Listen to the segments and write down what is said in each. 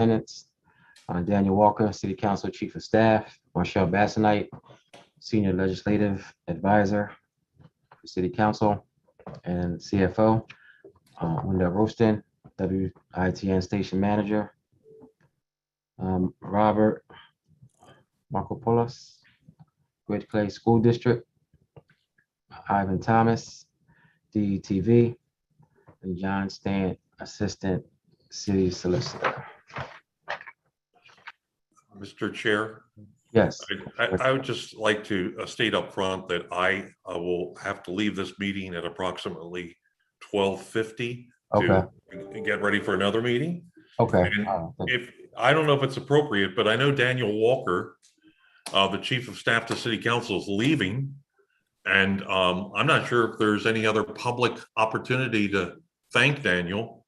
Superintendents, Daniel Walker, City Council Chief of Staff, Marshall Bassanite, Senior Legislative Advisor for City Council, and CFO, Wendell Roston, WITN Station Manager, Robert Markopoulos, Great Clay School District, Ivan Thomas, DETV, and John Stant, Assistant City Solicitor. Mr. Chair, Yes. I would just like to state up front that I will have to leave this meeting at approximately 12:50 Okay. to get ready for another meeting. Okay. And if I don't know if it's appropriate, but I know Daniel Walker, the Chief of Staff to City Council, is leaving. And I'm not sure if there's any other public opportunity to thank Daniel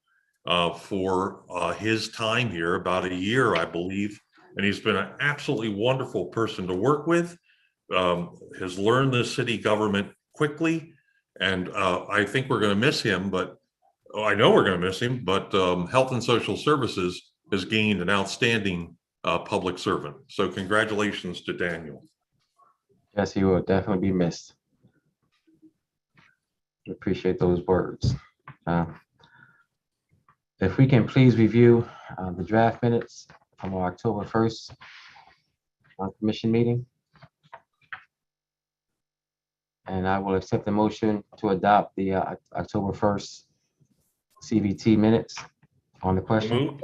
for his time here, about a year, I believe. And he's been an absolutely wonderful person to work with, has learned the city government quickly. And I think we're going to miss him, but I know we're going to miss him, but Health and Social Services has gained an outstanding public servant. So congratulations to Daniel. Yes, he will definitely be missed. Appreciate those words. If we can please review the draft minutes from our October 1st commission meeting. And I will accept the motion to adopt the October 1st CVT minutes on the question.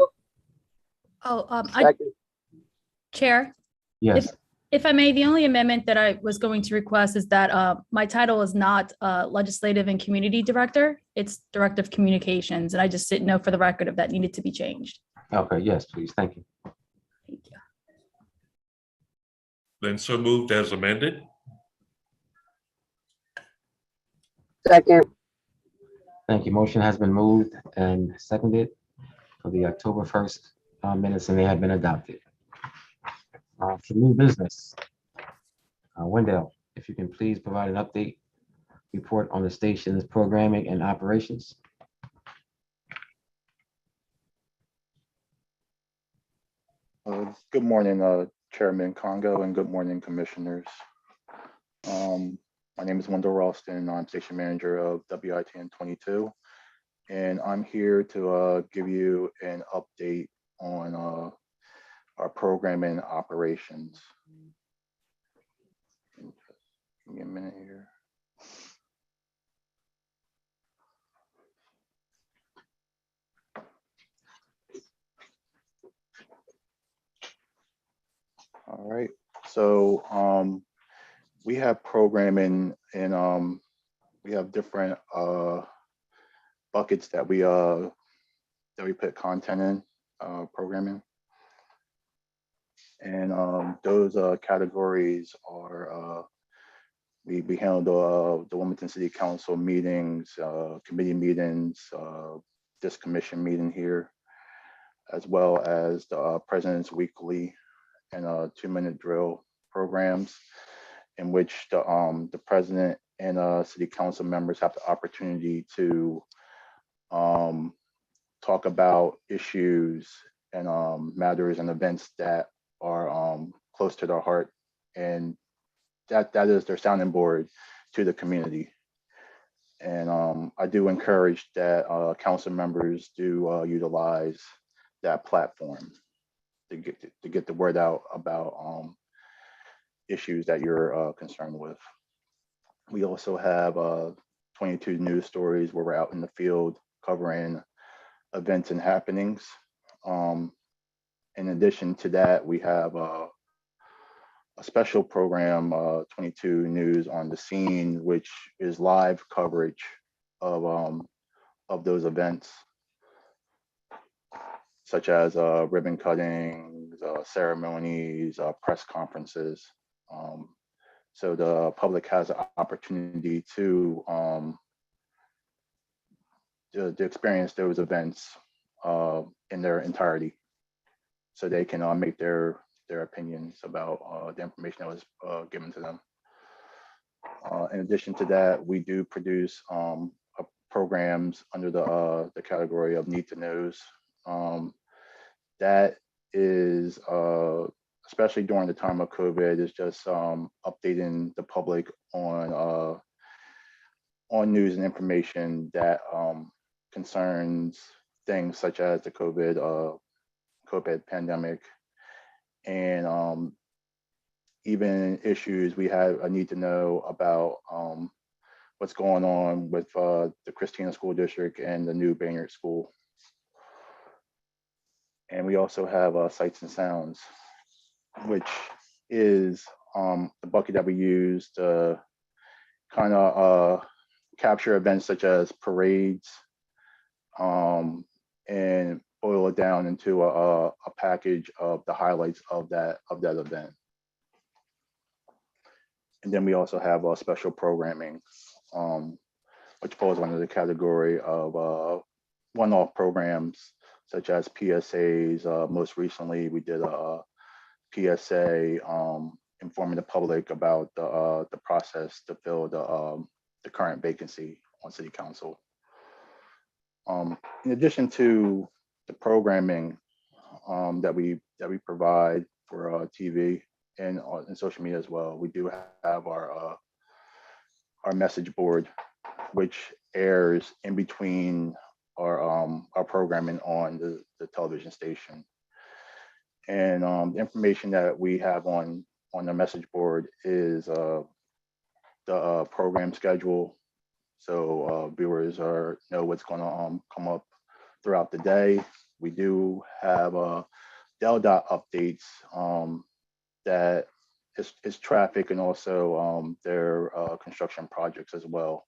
Chair. Yes. If I may, the only amendment that I was going to request is that my title is not Legislative and Community Director. It's Director of Communications. And I just didn't know for the record if that needed to be changed. Okay, yes, please. Thank you. Thank you. Then so moved as amended. Second. Thank you. Motion has been moved and seconded for the October 1st minutes, and they have been adopted. For new business, Wendell, if you can please provide an update report on the station's programming and operations. Good morning, Chairman Congo, and good morning, Commissioners. My name is Wendell Ralston. I'm Station Manager of WITN 22, and I'm here to give you an update on our programming operations. Give me a minute here. All right, so we have programming and we have different buckets that we put content in, programming. And those categories are we handle the Wilmington City Council meetings, committee meetings, this commission meeting here, as well as the President's Weekly and 2-minute drill programs, in which the president and city council members have the opportunity to talk about issues and matters and events that are close to their heart, and that is their sounding board to the community. And I do encourage that council members do utilize that platform to get the word out about issues that you're concerned with. We also have 22 news stories where we're out in the field covering events and happenings. In addition to that, we have a special program, 22 News on the Scene, which is live coverage of those events, such as ribbon cuttings, ceremonies, press conferences. So the public has an opportunity to experience those events in their entirety, so they can make their opinions about the information that was given to them. In addition to that, we do produce programs under the category of Need to Knows. that is, especially during the time of COVID, is just updating the public on news and information that concerns things such as the COVID pandemic, and even issues we have a need to know about what's going on with the Christina School District and the new Baynard School. And we also have Sights and Sounds, which is the bucket that we use to kind of capture events such as parades, and boil it down into a package of the highlights of that event. And then we also have special programming, which falls under the category of one-off programs such as PSAs. Most recently, we did a PSA informing the public about the process to fill the current vacancy on City Council. In addition to the programming that we provide for TV and social media as well, we do have our message board, which airs in between our programming on the television station. And the information that we have on the message board is the program schedule, so viewers know what's going to come up throughout the day. We do have Del Dot updates that is traffic and also their construction projects as well,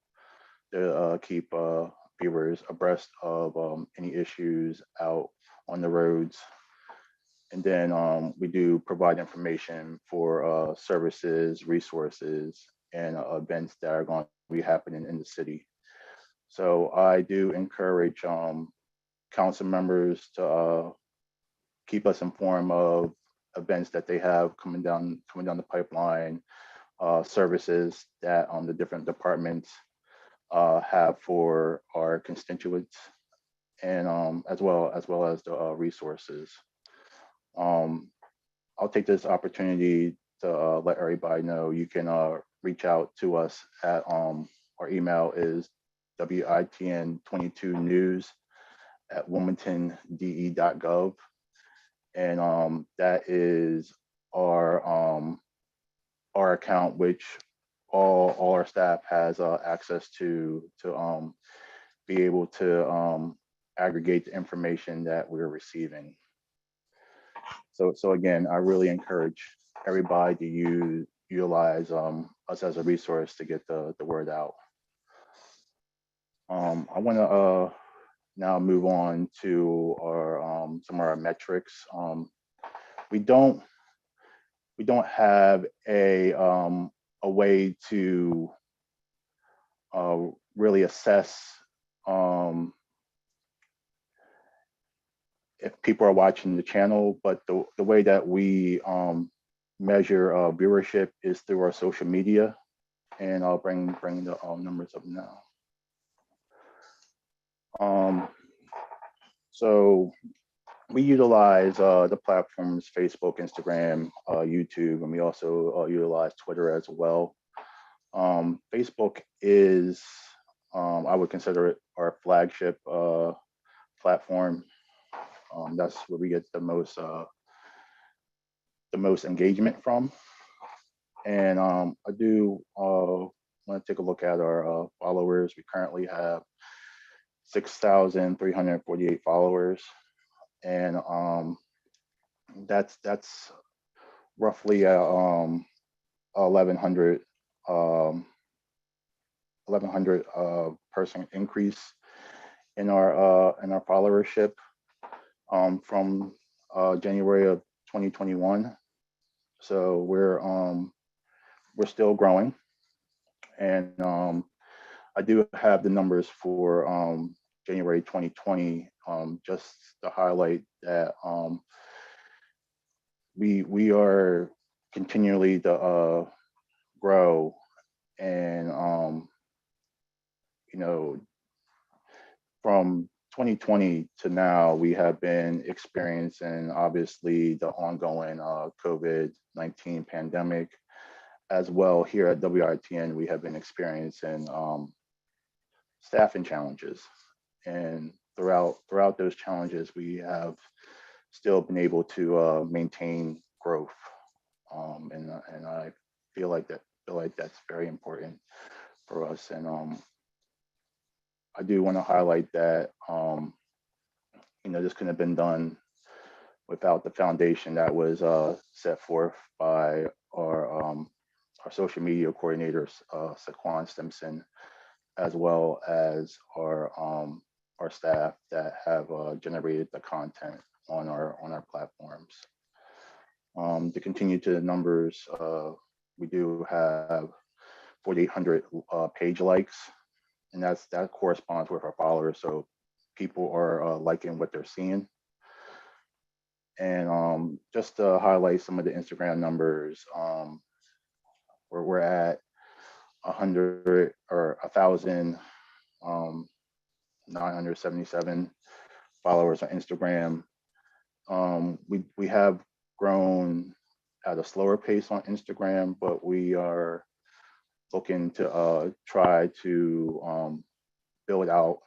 to keep viewers abreast of any issues out on the roads. And then we do provide information for services, resources, and events that are going to be happening in the city. So I do encourage council members to keep us informed of events that they have coming down the pipeline, services that the different departments have for our constituents, and as well as the resources. I'll take this opportunity to let everybody know you can reach out to us at our email is witn22news@wilmingtonde.gov, and that is our account, which all our staff has access to be able to aggregate the information that we're receiving. So again, I really encourage everybody to utilize us as a resource to get the word out. I want to now move on to our some of our metrics. We don't have a way to really assess if people are watching the channel, but the way that we measure viewership is through our social media, and I'll bring the numbers up now. So we utilize the platforms Facebook, Instagram, YouTube, and we also utilize Twitter as well. Facebook is, I would consider it our flagship platform. That's where we get the most engagement from. And I do want to take a look at our followers. We currently have 6,348 followers, and that's roughly 1,100 person increase in our followership from January of 2021. So we're still growing, and I do have the numbers for January 2020, just to highlight that we are continually to grow, and from 2020 to now, we have been experiencing obviously the ongoing COVID-19 pandemic. As well, here at WITN, we have been experiencing staffing challenges. And throughout those challenges, we have still been able to maintain growth. And I feel like that's very important for us. And I do want to highlight that this couldn't have been done without the foundation that was set forth by our social media coordinators, Saquon Stimson, as well as our staff that have generated the content on our platforms. To continue to the numbers, we do have 4,800 page likes, and that corresponds with our followers. So people are liking what they're seeing. And just to highlight some of the Instagram numbers, where we're at 100 or 1,977 followers on Instagram. We have grown at a slower pace on Instagram, but we are looking to try to build out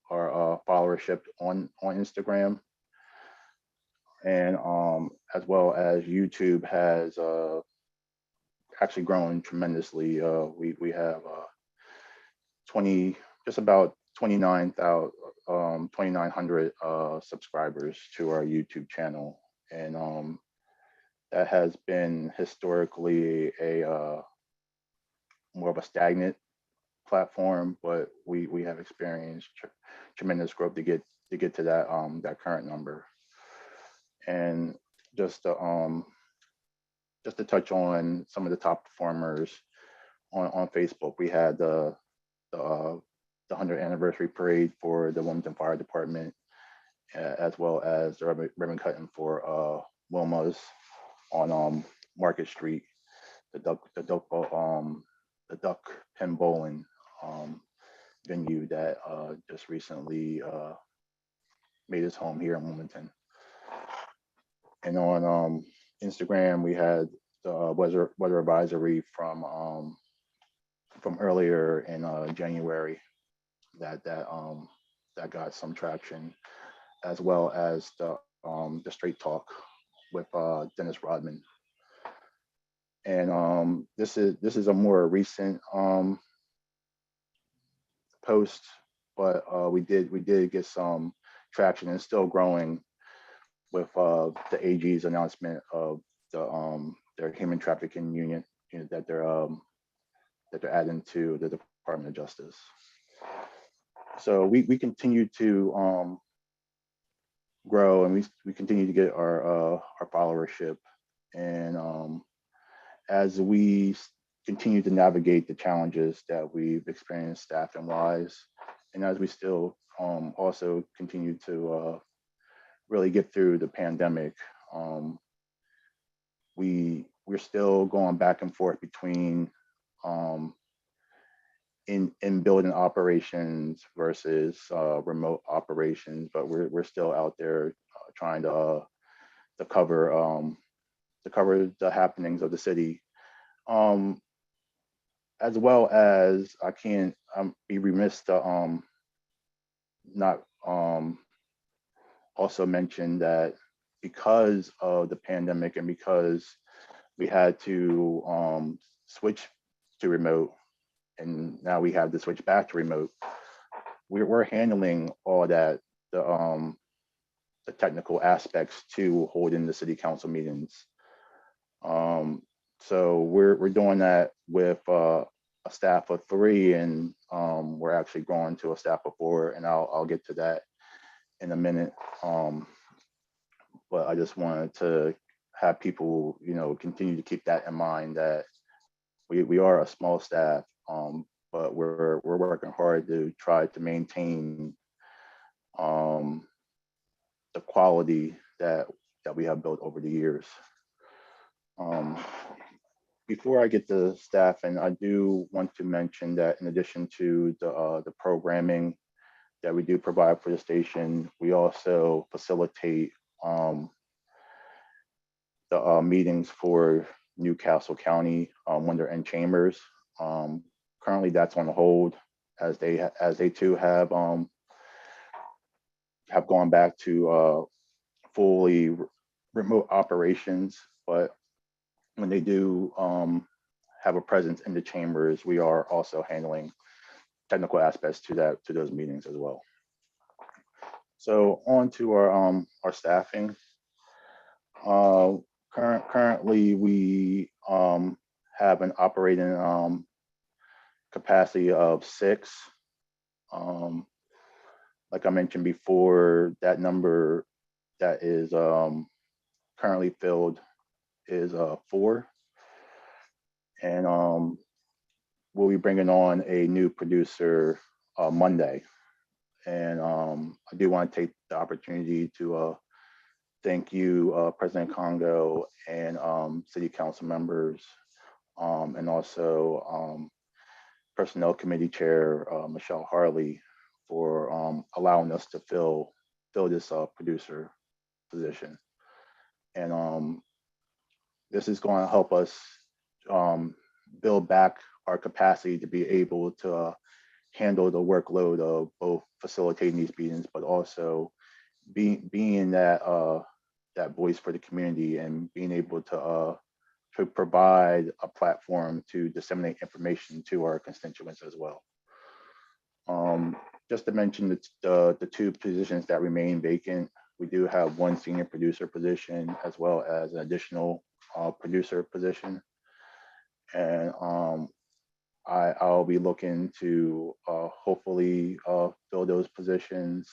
our followership on Instagram. And as well as YouTube has actually grown tremendously. We have just about 2,900 subscribers to our YouTube channel. And that has been historically a more of a stagnant platform, but we have experienced tremendous growth to get to that current number. And just to touch on some of the top performers on Facebook, we had the 100th anniversary parade for the Wilmington Fire Department, as well as the ribbon cutting for Wilma's on Market Street, the Duck Pin Bowling venue that just recently made its home here in Wilmington. And on Instagram, we had the weather advisory from earlier in January that got some traction, as well as the Straight Talk with Dennis Rodman. And this is a more recent post, but we did get some traction and still growing with the AG's announcement of their human trafficking unit that they're adding to the Department of Justice. So we continue to grow, and we continue to get our followership. And as we continue to navigate the challenges that we've experienced staffing wise, and as we still also continue to really get through the pandemic, we're still going back and forth between in building operations versus remote operations, but we're still out there trying to cover the happenings of the city, as well as I can't be remiss to not also mention that because of the pandemic and because we had to switch to remote, and now we have to switch back to remote, we're handling all that, the technical aspects to holding the city council meetings. So we're doing that with a staff of 3, and we're actually going to a staff of 4, and I'll get to that in a minute. But I just wanted to have people, continue to keep that in mind, that we are a small staff, but we're working hard to try to maintain the quality that we have built over the years. Before I get to staff, and I do want to mention that in addition to the programming that we do provide for the station. We also facilitate the meetings for Newcastle County when they're in chambers. Currently, that's on hold as they too have gone back to fully remote operations. But when they do have a presence in the chambers, we are also handling technical aspects to those meetings as well. So on to our staffing. Currently, we have an operating capacity of 6. Like I mentioned before, that number that is currently filled is 4. And we'll be bringing on a new producer Monday. And I do want to take the opportunity to thank you, President Congo, and City Council members, and also Personnel Committee Chair Michelle Harley, for allowing us to fill this producer position. And this is going to help us build back our capacity to be able to handle the workload of both facilitating these meetings, but also being that voice for the community and being able to provide a platform to disseminate information to our constituents as well. Just to mention the 2 positions that remain vacant, we do have 1 senior producer position as well as an additional producer position. And I'll be looking to hopefully fill those positions.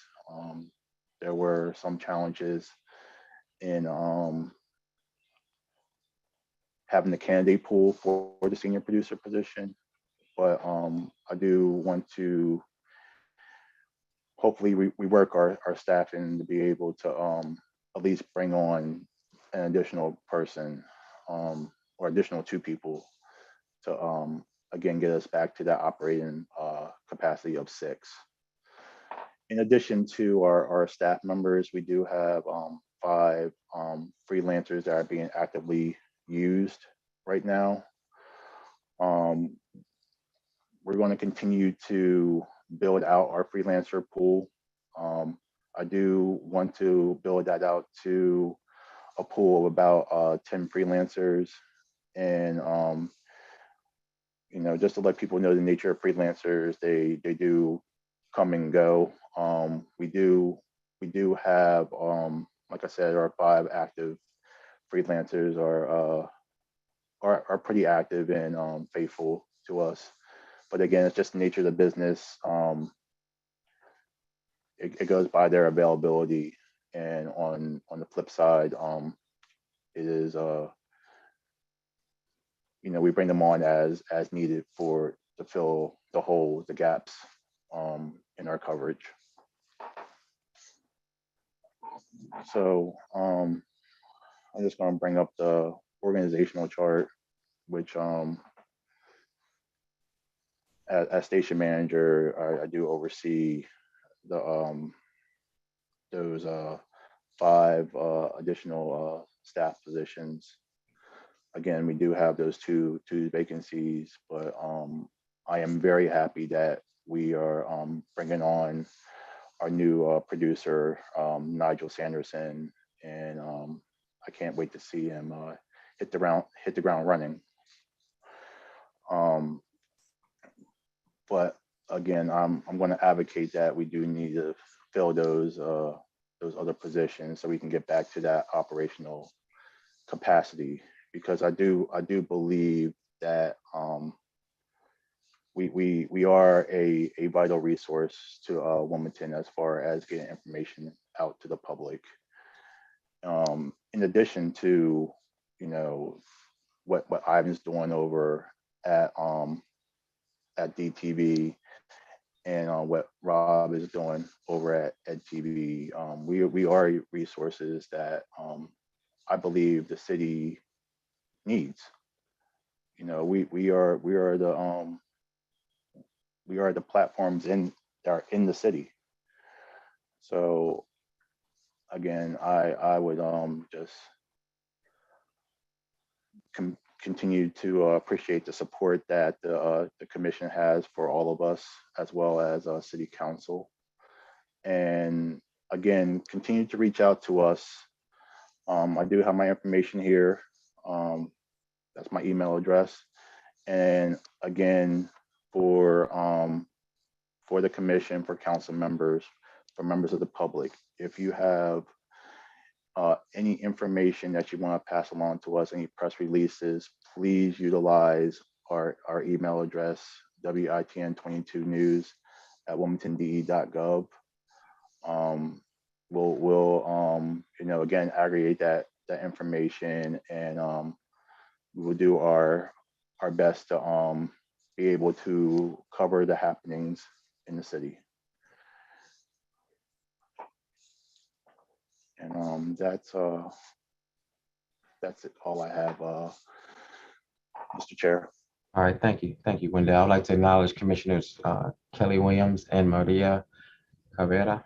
There were some challenges in having the candidate pool for the senior producer position, but I do want to hopefully rework our staffing to be able to at least bring on an additional person or additional 2 people to again get us back to that operating capacity of 6. In addition to our staff members, we do have 5 freelancers that are being actively used right now. We're going to continue to build out our freelancer pool. I do want to build that out to a pool of about 10 freelancers. And just to let people know the nature of freelancers, they do come and go. We do have, like I said, our 5 active freelancers are pretty active and faithful to us. But again, it's just the nature of the business. It goes by their availability, and on the flip side, it is we bring them on as needed to fill the gaps in our coverage. So I'm just going to bring up the organizational chart, which as station manager, I do oversee those 5 additional staff positions. Again, we do have those two vacancies, but I am very happy that we are bringing on our new producer, Nigel Sanderson, and I can't wait to see him hit the ground running. But again, I'm going to advocate that we do need to fill those other positions so we can get back to that operational capacity, because I do believe that we are a vital resource to Wilmington as far as getting information out to the public. In addition to what Ivan's doing over at DTV and what Rob is doing over at EdTV, we are resources that I believe the city needs. We are the platforms that are in the city. So again, I would just continue to appreciate the support that the commission has for all of us, as well as city council. And again, continue to reach out to us. I do have my information here. That's my email address. And again, for the commission, for council members, for members of the public, if you have any information that you want to pass along to us, any press releases, please utilize our email address, witn22news@wilmingtonde.gov. We'll again aggregate that information, and we will do our best to be able to cover the happenings in the city. And that's it, all I have, Mr. Chair. All right, thank you. Thank you, Wendell. I'd like to acknowledge Commissioners Kelly Williams and Maria Cabrera.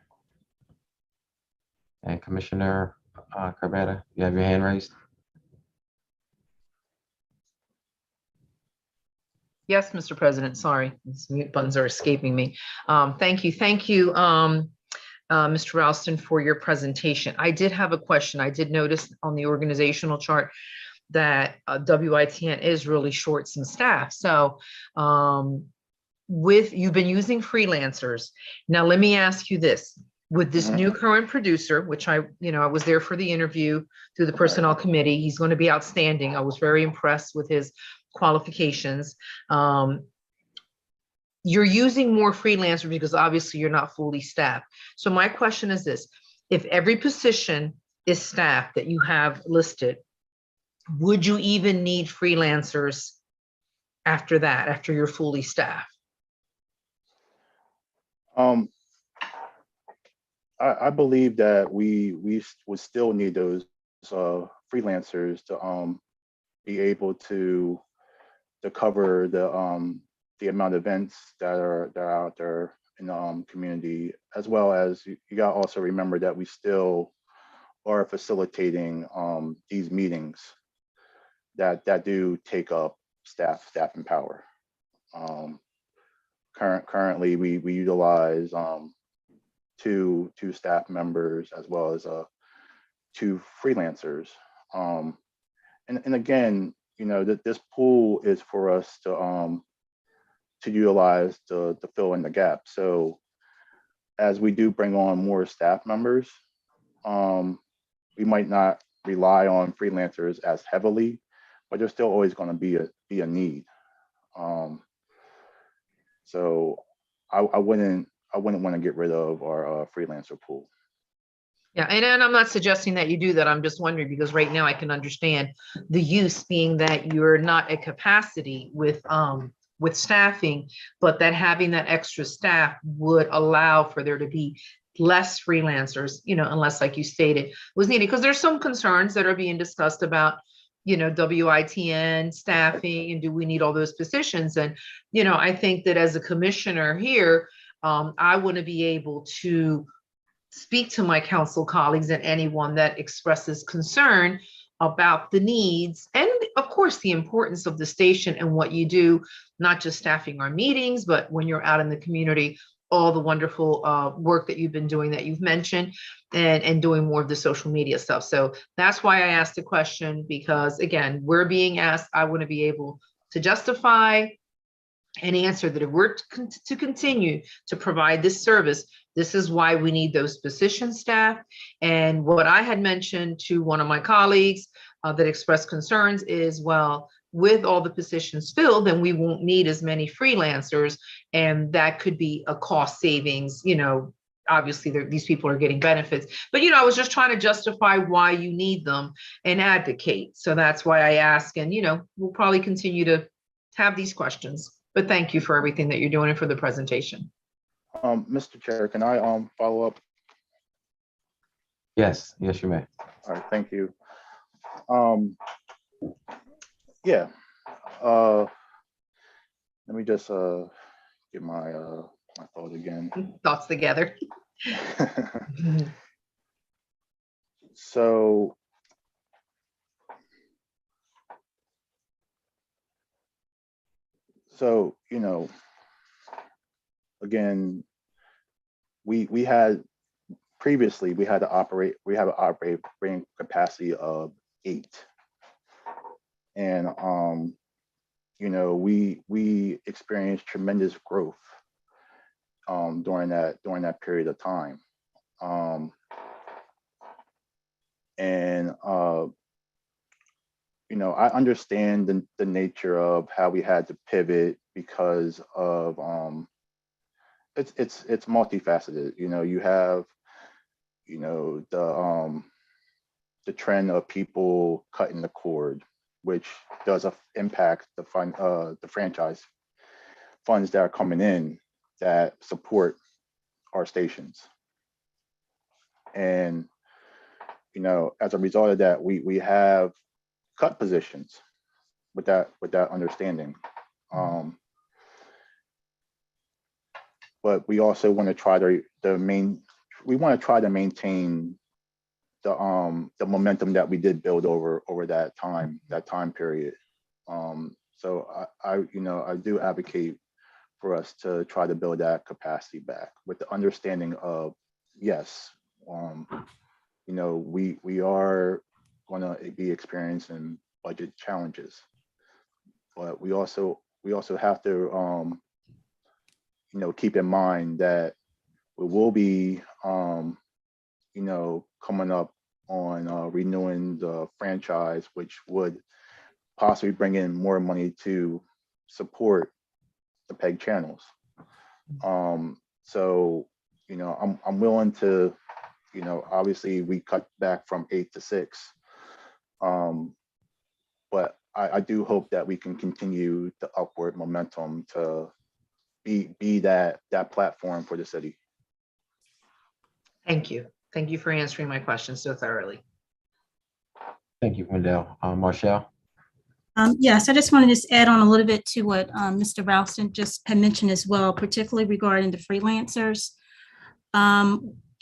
And Commissioner Cabrera, you have your hand raised. Yes, Mr. President, sorry, these mute buttons are escaping me. Thank you, Mr. Ralston, for your presentation. I did have a question. I did notice on the organizational chart that WITN is really short some staff. So you've been using freelancers. Now, let me ask you this. With this new current producer, which I was there for the interview through the personnel committee, he's going to be outstanding. I was very impressed with his qualifications. You're using more freelancers because obviously you're not fully staffed. So my question is this: if every position is staffed that you have listed, would you even need freelancers after that, after you're fully staffed? I believe that we would still need those freelancers to be able to cover the amount of events that are out there in the community, as well as you got to also remember that we still are facilitating these meetings that do take up staffing power. Currently, we utilize two staff members, as well as 2 freelancers. And again, this pool is for us to utilize to fill in the gap. So as we do bring on more staff members, we might not rely on freelancers as heavily, but there's still always going to be a need. So I wouldn't want to get rid of our freelancer pool. Yeah, and I'm not suggesting that you do that. I'm just wondering, because right now I can understand the use being that you're not at capacity with staffing, but that having that extra staff would allow for there to be less freelancers, unless, like you stated, was needed. Because there's some concerns that are being discussed about, WITN staffing, and do we need all those positions? And, I think that as a commissioner here, I want to be able to speak to my council colleagues and anyone that expresses concern about the needs and, of course, the importance of the station and what you do, not just staffing our meetings, but when you're out in the community, all the wonderful work that you've been doing that you've mentioned, and doing more of the social media stuff. So that's why I asked the question, because again, we're being asked, I want to be able to justify and answer that if we're to continue to provide this service, this is why we need those position staff. And what I had mentioned to one of my colleagues that expressed concerns is, well, with all the positions filled, then we won't need as many freelancers, and that could be a cost savings. Obviously these people are getting benefits, but I was just trying to justify why you need them and advocate. So that's why I ask, and we'll probably continue to have these questions. But thank you for everything that you're doing and for the presentation. Mr. Chair, can I follow up? Yes, you may. All right, thank you. Yeah. Let me just get my thought again. Thoughts together. So you know, again, we had previously we have an operating capacity of 8, and you know, we experienced tremendous growth during that period of time, and you know, I understand the nature of how we had to pivot because of it's multifaceted. You know, you have, you know, the trend of people cutting the cord, which does impact the franchise funds that are coming in that support our stations. And you know, as a result of that, we have cut positions with that understanding. But we also want to try to maintain the momentum that we did build over that time period. So I do advocate for us to try to build that capacity back with the understanding of, yes, you know, we are going to be experiencing budget challenges, but we also have to you know, keep in mind that we will be you know, coming up on renewing the franchise, which would possibly bring in more money to support the PEG channels. So you know, I'm willing to, you know, obviously we cut back from 8 to 6, but I do hope that we can continue the upward momentum to be that platform for the city. Thank you. Thank you for answering my question so thoroughly. Thank you, Wendell. Marshall? Yes, I just wanted to just add on a little bit to what Mr. Ralston just had mentioned as well, particularly regarding the freelancers.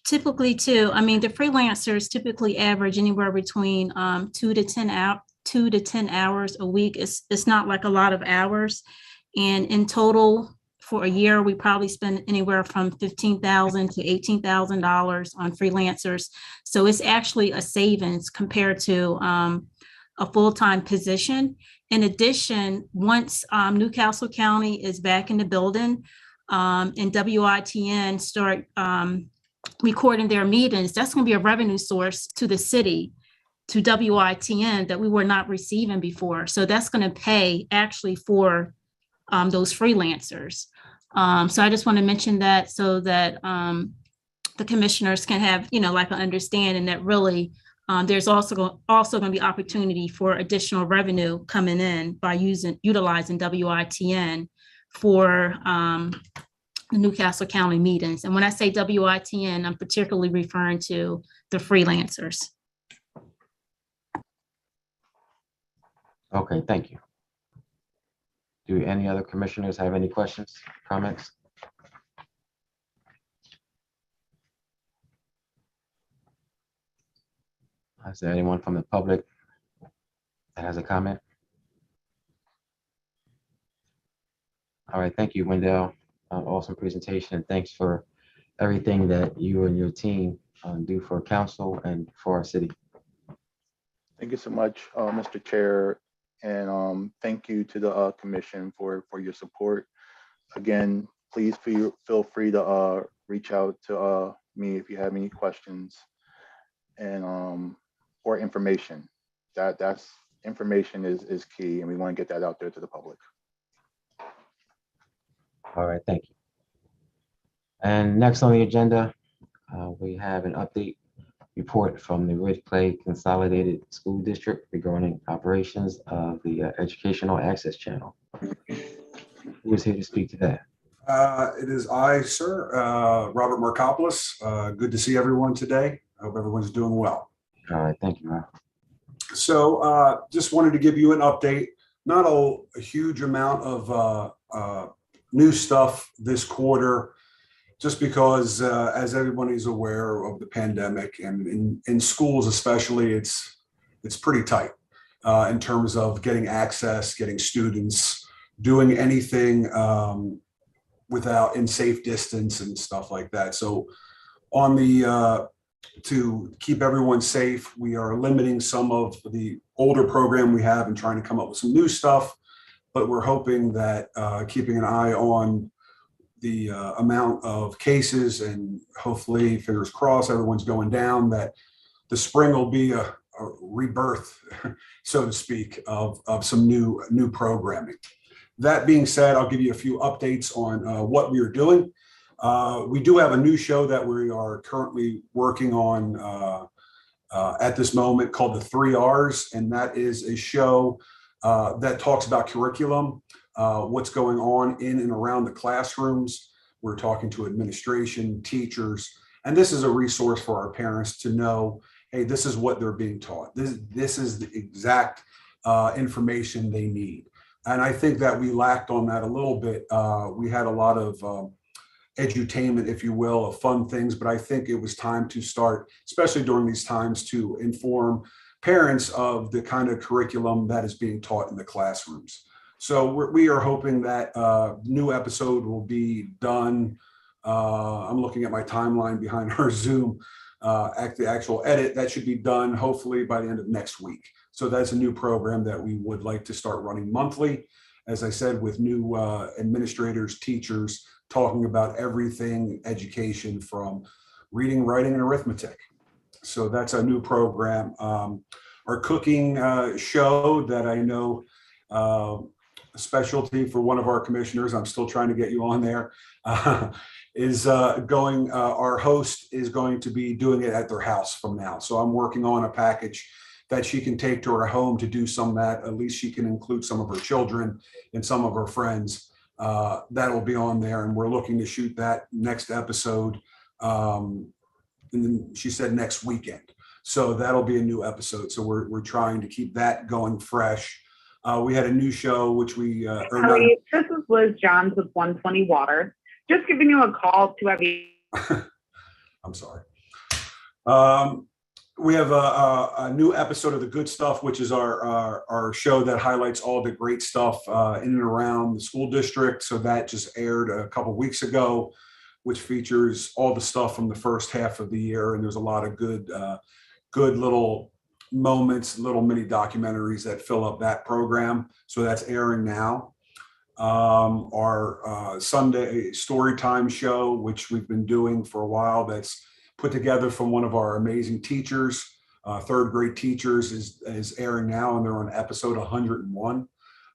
Typically too, I mean, the freelancers typically average anywhere between 2 to 10 hours a week. It's not like a lot of hours. And in total for a year, we probably spend anywhere from $15,000 to $18,000 on freelancers. So it's actually a savings compared to a full-time position. In addition, once Newcastle County is back in the building and WITN start recording their meetings, that's going to be a revenue source to the city, to WITN, that we were not receiving before. So that's going to pay actually for those freelancers. So I just want to mention that so that the commissioners can have, you know, like an understanding that really there's also going to be opportunity for additional revenue coming in by utilizing WITN for the Newcastle County meetings. And when I say WITN, I'm particularly referring to the freelancers. Okay, thank you. Do any other commissioners have any questions, comments? Is there anyone from the public that has a comment? All right, thank you, Wendell. Awesome presentation, and thanks for everything that you and your team do for council and for our city. Thank you so much, Mr. Chair, and thank you to the commission for your support. Again, please feel free to reach out to me if you have any questions and or information. That's information is key, and we want to get that out there to the public. All right, thank you. And next on the agenda, we have an update report from the Ridge Clay Consolidated School District regarding operations of the Educational Access Channel. Who is here to speak to that? It is I, sir, Robert Markopoulos. Good to see everyone today. I hope everyone's doing well. All right, thank you, Rob. So just wanted to give you an update. Not a huge amount of new stuff this quarter. just because, as everybody is aware of the pandemic, and in schools especially, it's pretty tight in terms of getting access, getting students, doing anything without in safe distance and stuff like that. So on the to keep everyone safe, we are limiting some of the older program we have and trying to come up with some new stuff. But we're hoping that keeping an eye on the amount of cases, and hopefully, fingers crossed, everyone's going down, that the spring will be a rebirth, so to speak, of some new programming. That being said, I'll give you a few updates on what we are doing. We do have a new show that we are currently working on at this moment called the 3 R's, and that is a show that talks about curriculum, what's going on in and around the classrooms. We're talking to administration, teachers, and this is a resource for our parents to know, hey, this is what they're being taught. This is the exact information they need. And I think that we lacked on that a little bit. We had a lot of edutainment, if you will, of fun things, but I think it was time to start, especially during these times, to inform parents of the kind of curriculum that is being taught in the classrooms. So we are hoping that new episode will be done. I'm looking at my timeline behind our Zoom, the actual edit, that should be done hopefully by the end of next week. So that's a new program that we would like to start running monthly, as I said, with new administrators, teachers, talking about everything education from reading, writing, and arithmetic. So that's a new program. Our cooking show that I know a specialty for one of our commissioners, I'm still trying to get you on there, is going, our host is going to be doing it at their house from now. So I'm working on a package that she can take to her home to do some of that. At least she can include some of her children and some of her friends. That will be on there, and we're looking to shoot that next episode. And then she said next weekend. So that'll be a new episode. So we're trying to keep that going fresh. We had a new show, which we Kelly, this is Liz Johns with 120 Water. Just giving you a call to have you. I'm sorry. We have a new episode of The Good Stuff, which is our show that highlights all the great stuff in and around the school district. So that just aired a couple weeks ago, which features all the stuff from the first half of the year. And there's a lot of good little moments, little mini documentaries that fill up that program. So that's airing now. Our Sunday Storytime show, which we've been doing for a while, that's put together from one of our amazing teachers, third grade teachers, is airing now, and they're on episode 101.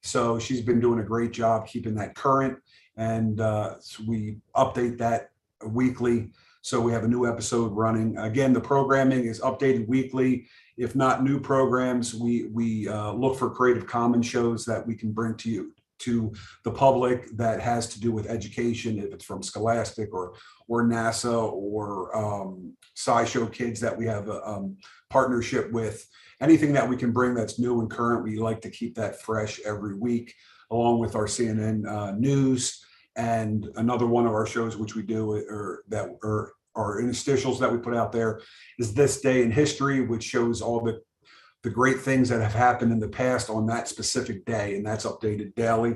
So she's been doing a great job keeping that current, and so we update that weekly. So we have a new episode running. Again, the programming is updated weekly. If not new programs, we look for Creative Commons shows that we can bring to you, to the public, that has to do with education, if it's from Scholastic or NASA or SciShow Kids that we have a partnership with. Anything that we can bring that's new and current, we like to keep that fresh every week, along with our CNN news. And another one of our shows, which we do, or that are interstitials that we put out there, is This Day in History, which shows all the great things that have happened in the past on that specific day, and that's updated daily.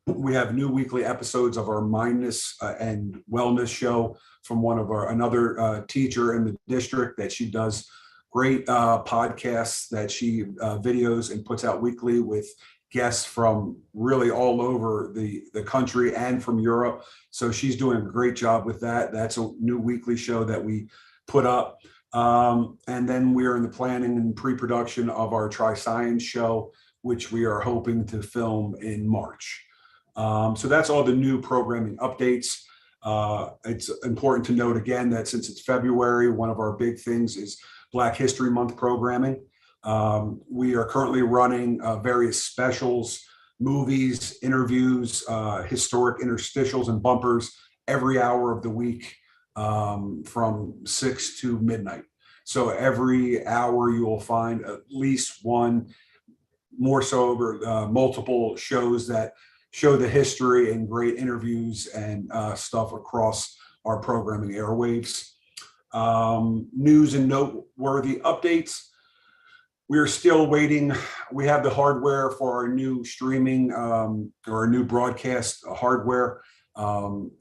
We have new weekly episodes of our Mindness and Wellness show from another teacher in the district, that she does great podcasts that she videos and puts out weekly with guests from really all over the country and from Europe. So she's doing a great job with that. That's a new weekly show that we put up. And then we are in the planning and pre-production of our Tri-Science show, which we are hoping to film in March. So that's all the new programming updates. It's important to note again that since it's February, one of our big things is Black History Month programming. We are currently running various specials, movies, interviews, historic interstitials and bumpers every hour of the week, from 6 to midnight. So every hour you will find at least one, more so over multiple shows that show the history and great interviews and stuff across our programming airwaves. News and noteworthy updates. We're still waiting. We have the hardware for our new streaming or our new broadcast hardware.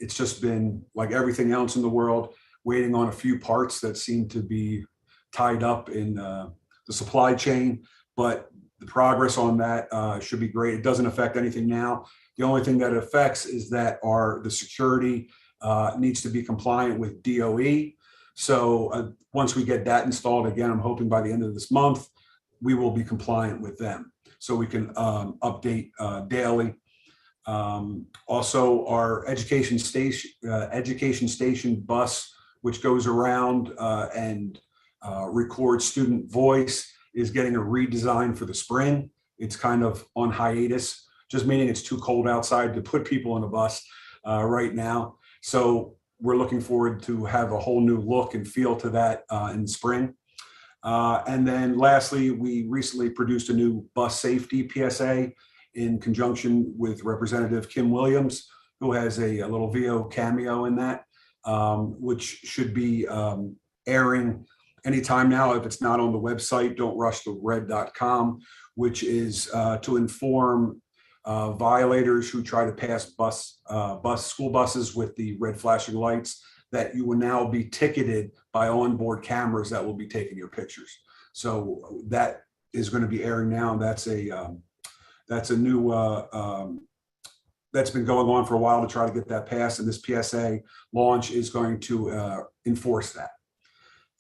It's just been like everything else in the world, waiting on a few parts that seem to be tied up in the supply chain, but the progress on that should be great. It doesn't affect anything now. The only thing that it affects is that the security needs to be compliant with DOE. So once we get that installed, again, I'm hoping by the end of this month, we will be compliant with them. So we can update daily. Also, our education station bus, which goes around and records student voice, is getting a redesign for the spring. It's kind of on hiatus, just meaning it's too cold outside to put people on a bus right now. So we're looking forward to have a whole new look and feel to that in spring. And then lastly, we recently produced a new Bus Safety Psa in conjunction with Representative Kim Williams, who has a little VO cameo in that, which should be airing anytime now. If it's not on the website, don't rush to red.com, which is to inform violators who try to pass school buses with the red flashing lights that you will now be ticketed by onboard cameras that will be taking your pictures. So that is going to be airing now. And that's a new that's been going on for a while to try to get that passed, and this PSA launch is going to enforce that.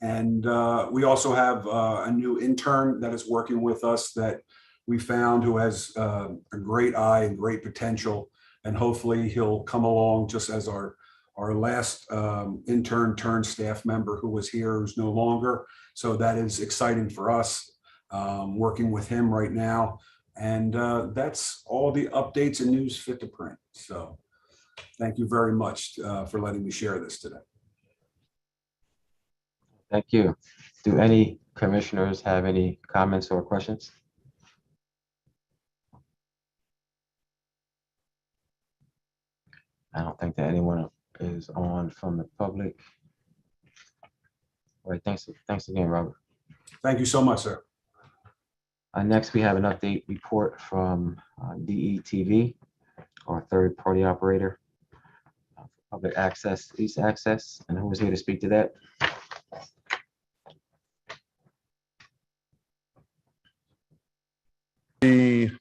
And we also have a new intern that is working with us that we found, who has a great eye and great potential, and hopefully he'll come along just as our last intern turned staff member who was here, who's no longer. So that is exciting for us, working with him right now. And that's all the updates and news fit to print. So thank you very much for letting me share this today. Thank you. Do any commissioners have any comments or questions? I don't think that anyone is on from the public. All right, thanks again, Robert. Thank you so much, sir. Next, we have an update report from DETV, our third-party operator, public access, lease access, and who is here to speak to that?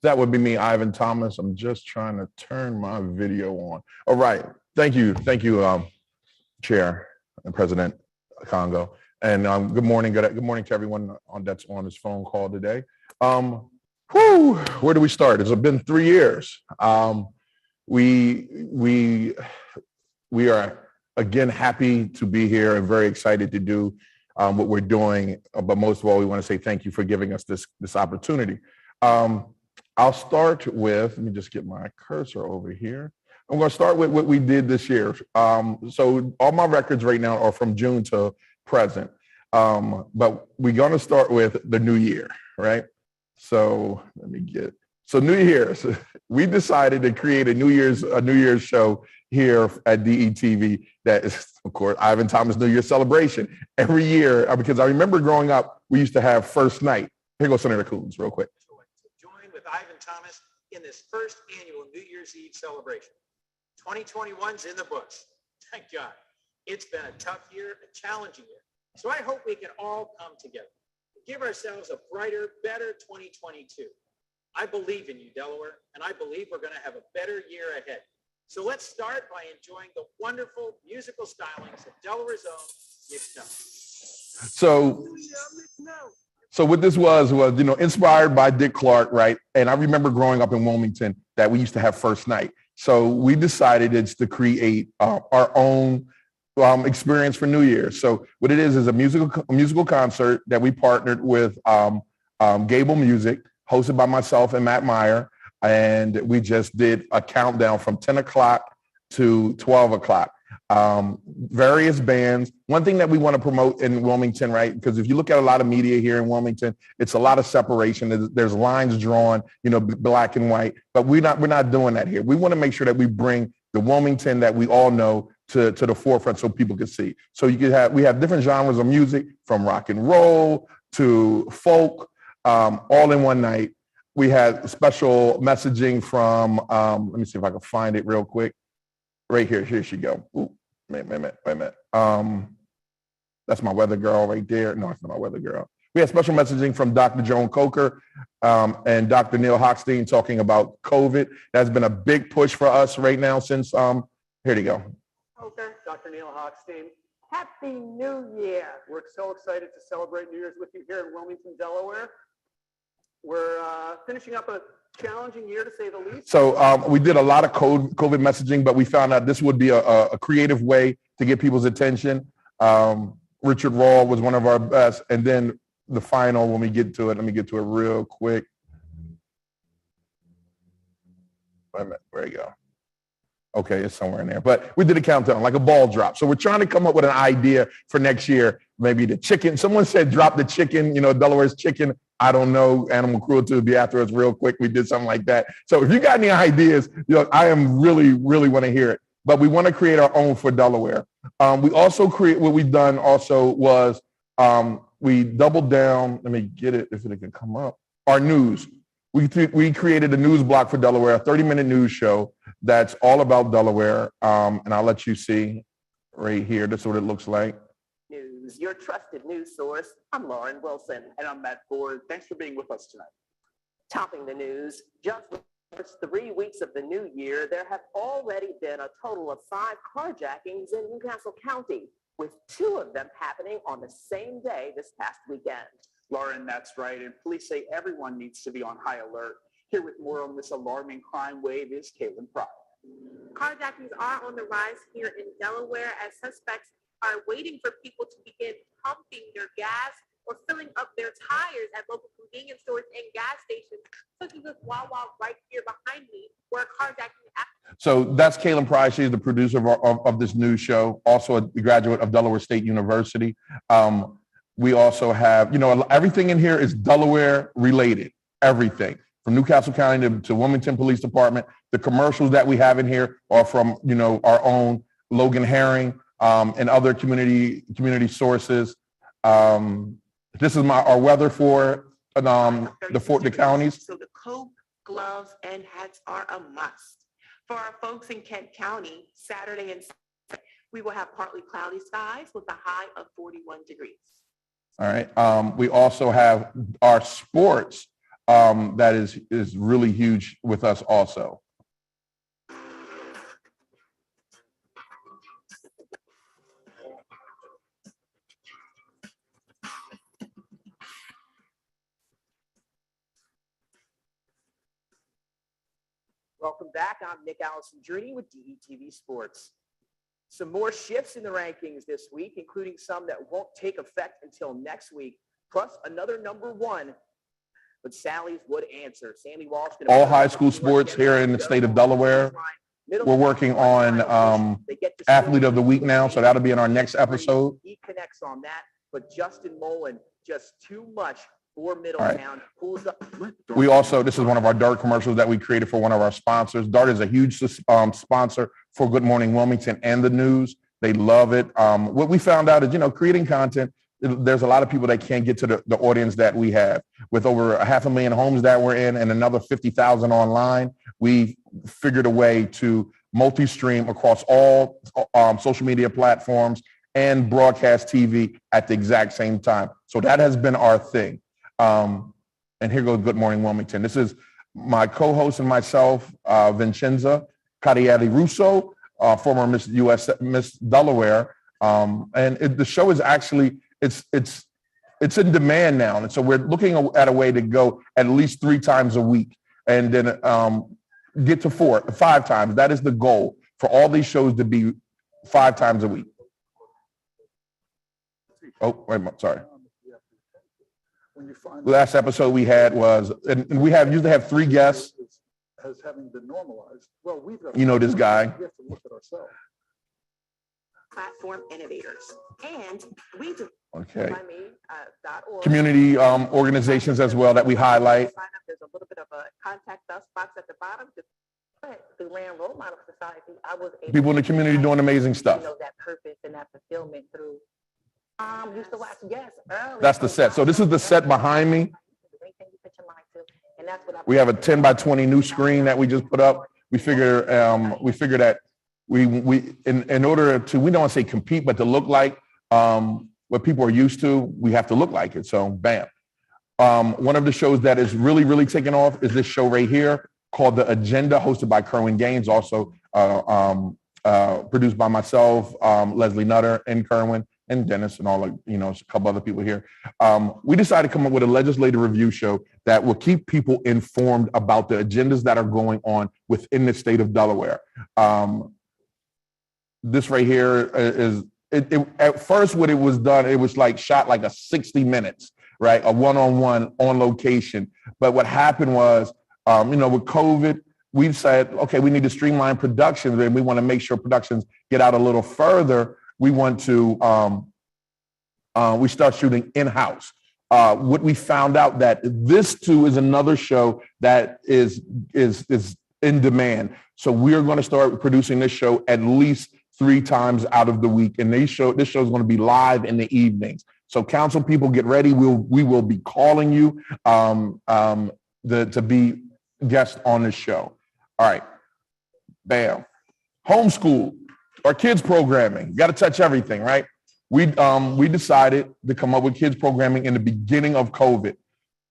That would be me, Ivan Thomas. I'm just trying to turn my video on. All right. Thank you, Chair and President Congo. And good morning. Good morning to everyone that's on this phone call today. Where do we start? It's been 3 years. We are again happy to be here and very excited to do what we're doing. But most of all, we want to say thank you for giving us this opportunity. I'll start with, let me just get my cursor over here. I'm going to start with what we did this year. So all my records right now are from June to present. But we're going to start with the new year, right? So New Year's, we decided to create a New Year's show here at DETV that is, of course, Ivan Thomas New Year's celebration every year. Because I remember growing up, we used to have first night. Here goes Senator Coons real quick. Join with Ivan Thomas in this first annual New Year's Eve celebration. 2021's in the books. Thank God. It's been a tough year, a challenging year. So I hope we can all come together, give ourselves a brighter, better 2022. I believe in you, Delaware, and I believe we're going to have a better year ahead. So let's start by enjoying the wonderful musical stylings of Delaware's own Mixed Note. So what this was, inspired by Dick Clark, right? And I remember growing up in Wilmington that we used to have first night. So we decided it's to create our own experience for New Year's. So what it is a musical concert that we partnered with Gable Music, hosted by myself and Matt Meyer. And we just did a countdown from 10 o'clock to 12 o'clock. various bands. One thing that we want to promote in Wilmington, right? Because if you look at a lot of media here in Wilmington, it's a lot of separation. There's lines drawn, black and white, but we're not doing that here. We want to make sure that we bring the Wilmington that we all know to the forefront so people can see. So we have different genres of music, from rock and roll to folk, all in one night. We had special messaging from, let me see if I can find it real quick. Right here, here she go. Ooh, wait a minute. That's my weather girl right there. No, it's not my weather girl. We had special messaging from Dr. Joan Coker and Dr. Neil Hochstein talking about COVID. That's been a big push for us right now since, here you go. Okay, Dr. Neil Hochstein. Happy New Year. We're so excited to celebrate New Year's with you here in Wilmington, Delaware. We're finishing up a challenging year, to say the least. So we did a lot of COVID messaging, but we found out this would be a creative way to get people's attention. Richard Rawl was one of our best. And then the final, when we get to it, let me get to it real quick. Wait a minute, where you go? Okay, it's somewhere in there. But we did a countdown, like a ball drop. So we're trying to come up with an idea for next year. Maybe the chicken. Someone said drop the chicken, Delaware's chicken. I don't know. Animal cruelty would be after us real quick. We did something like that. So if you got any ideas, I am really want to hear it. But we want to create our own for Delaware. We also what we've done also was we doubled down. Let me get it if it can come up. Our news. We created a news block for Delaware, a 30-minute news show that's all about Delaware. And I'll let you see right here. This is what it looks like. News, your trusted news source. I'm Lauren Wilson. And I'm Matt Ford. Thanks for being with us tonight. Topping the news, just the first 3 weeks of the new year, there have already been a total of 5 carjackings in Newcastle County, with 2 of them happening on the same day this past weekend. Lauren, that's right. And police say everyone needs to be on high alert. Here with more on this alarming crime wave is Caitlin Pryor. Carjackings are on the rise here in Delaware as suspects are waiting for people to begin pumping their gas or filling up their tires at local convenience stores and gas stations, such as this Wawa right here behind me, where carjacking happened. So that's Caitlin Pryor. She's the producer of this news show, also a graduate of Delaware State University. We also have, everything in here is Delaware related, everything from Newcastle County to Wilmington Police Department. The commercials that we have in here are from, our own Logan Herring and other community sources. This is our weather for the counties. So the coat, gloves, and hats are a must. For our folks in Kent County, Saturday and Sunday, we will have partly cloudy skies with a high of 41 degrees. All right. We also have our sports that is really huge with us also. Welcome back. I'm Nick Allison Drini with DETV Sports. Some more shifts in the rankings this week, including some that won't take effect until next week, plus another number 1. But Sally's would answer. Sammy Walsh. All high school sports here in the state of Delaware. We're working on Athlete of the Week now, so that'll be in our next episode. He connects on that, but Justin Mullen, just too much for Middletown. Pulls up. We also, this is one of our DART commercials that we created for one of our sponsors. DART is a huge sponsor for Good Morning Wilmington and the news. They love it. What we found out is, creating content, there's a lot of people that can't get to the audience that we have. With over 500,000 homes that we're in and another 50,000 online, we figured a way to multi-stream across all social media platforms and broadcast TV at the exact same time. So that has been our thing. And here goes Good Morning Wilmington. This is my co-host and myself, Vincenza Carrieri Russo, former Miss US, Miss Delaware. And the show is actually, it's in demand now. And so we're looking at a way to go at least 3 times a week and then get to 5 times. That is the goal for all these shows to be 5 times a week. Oh, wait a minute, sorry. Last episode we had was, and we usually have 3 guests. As having been normalized. Well, we've got this guy. We have to look at ourselves. platform innovators. And we do. Okay. By me, .org. Community organizations as well that we highlight. Sign up. There's a little bit of a contact us box at the bottom. The Land Role Model Society, I was able People in the community doing amazing stuff. You know, that purpose and that fulfillment through. Used to watch Yes early. That's the set. So this is the set behind me. We have a 10 by 20 new screen that we just put up. We figure that we in order to, we don't want to say compete, but to look like what people are used to, we have to look like it. So bam. One of the shows that is really taking off is this show right here called The Agenda, hosted by Kerwin Gaines, also produced by myself, Leslie Nutter, and Kerwin, and Dennis, and all, a couple other people here. We decided to come up with a legislative review show that will keep people informed about the agendas that are going on within the state of Delaware. This right here is, at first what it was done, it was like shot like a 60 minutes, right? A one-on-one on location. But what happened was, with COVID, we've said, okay, we need to streamline productions, and we want to make sure productions get out a little further. We want to, we start shooting in-house. What we found out that this too is another show that is in demand. So we are going to start producing this show at least 3 times out of the week. And this show is going to be live in the evenings. So council people, get ready. We will be calling you to be guests on this show. All right, bam. Homeschool, our kids programming. You got to touch everything, right? We decided to come up with kids programming in the beginning of COVID.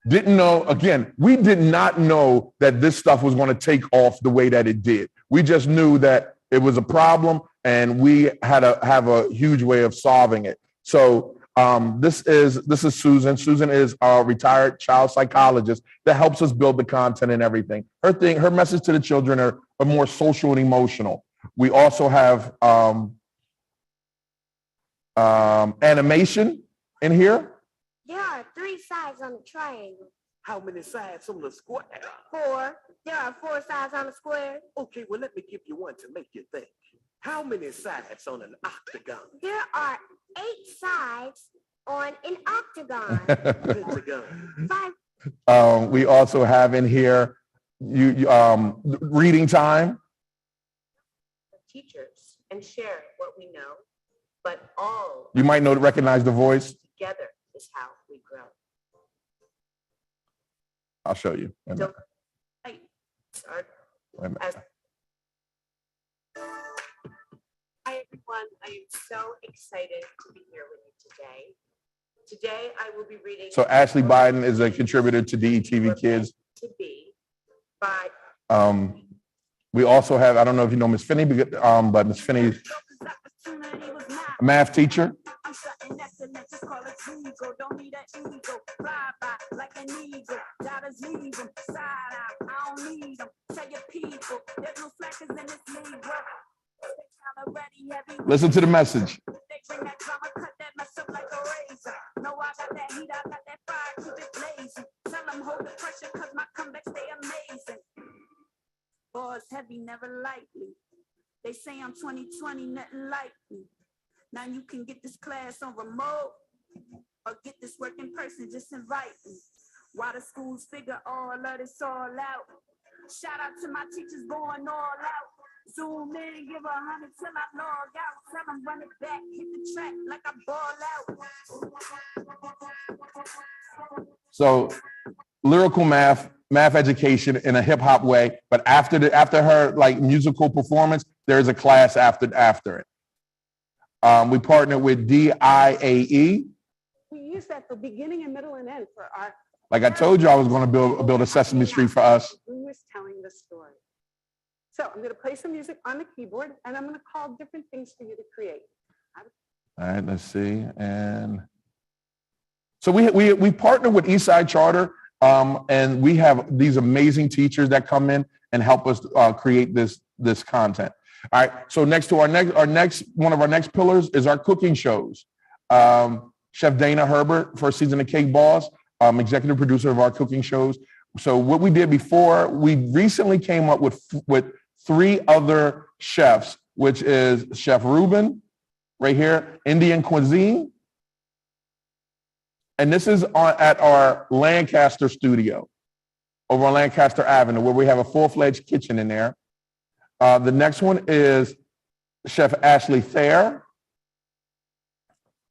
Didn't know, again, we did not know that this stuff was going to take off the way that it did. We just knew that it was a problem and we had to have a huge way of solving it. So this is Susan. Susan is our retired child psychologist that helps us build the content and everything. Her message to the children are more social and emotional. We also have animation in here. There are 3 sides on the triangle. How many sides on the square? 4. There are 4 sides on the square. Okay, well, let me give you one to make you think. How many sides on an octagon? There are 8 sides on an octagon. Pentagon. 5. We also have in here reading time. Teachers and share what we know, but all You might recognize the voice. together is how we grow. I'll show you. Wait a minute. Wait a minute. Hi, everyone. I am so excited to be here with you today. Today, I will be reading. So Ashley Biden is a contributor to DETV Kids. To be, but we also have, I don't know if you know Miss Finney, but Miss Finney, a math teacher. Listen to the message. Bars heavy, never lightly. They say I'm 2020, nothing like me. Now you can get this class on remote or get this work in person, just invite me. While the schools figure all of this all out. Shout out to my teachers going all out. Zoom in, give 100 till I log out. Tell them run it back, hit the track like I ball out. So lyrical math education in a hip hop way, but after her like musical performance, there is a class after it. We partnered with DIAE. We use that for beginning and middle and end for our. Like I told you, I was going to build a Sesame Street for us. Who was telling the story? So I'm going to play some music on the keyboard, and I'm going to call different things for you to create. All right, let's see. And so we partner with Eastside Charter, and we have these amazing teachers that come in and help us create this content. All right. So next to one of our next pillars is our cooking shows. Chef Dana Herbert, first season of Cake Boss, executive producer of our cooking shows. So what we did before, we recently came up with 3 other chefs, which is Chef Ruben, right here, Indian cuisine. And this is at our Lancaster studio over on Lancaster Avenue, where we have a full-fledged kitchen in there. The next one is Chef Ashley Thayer,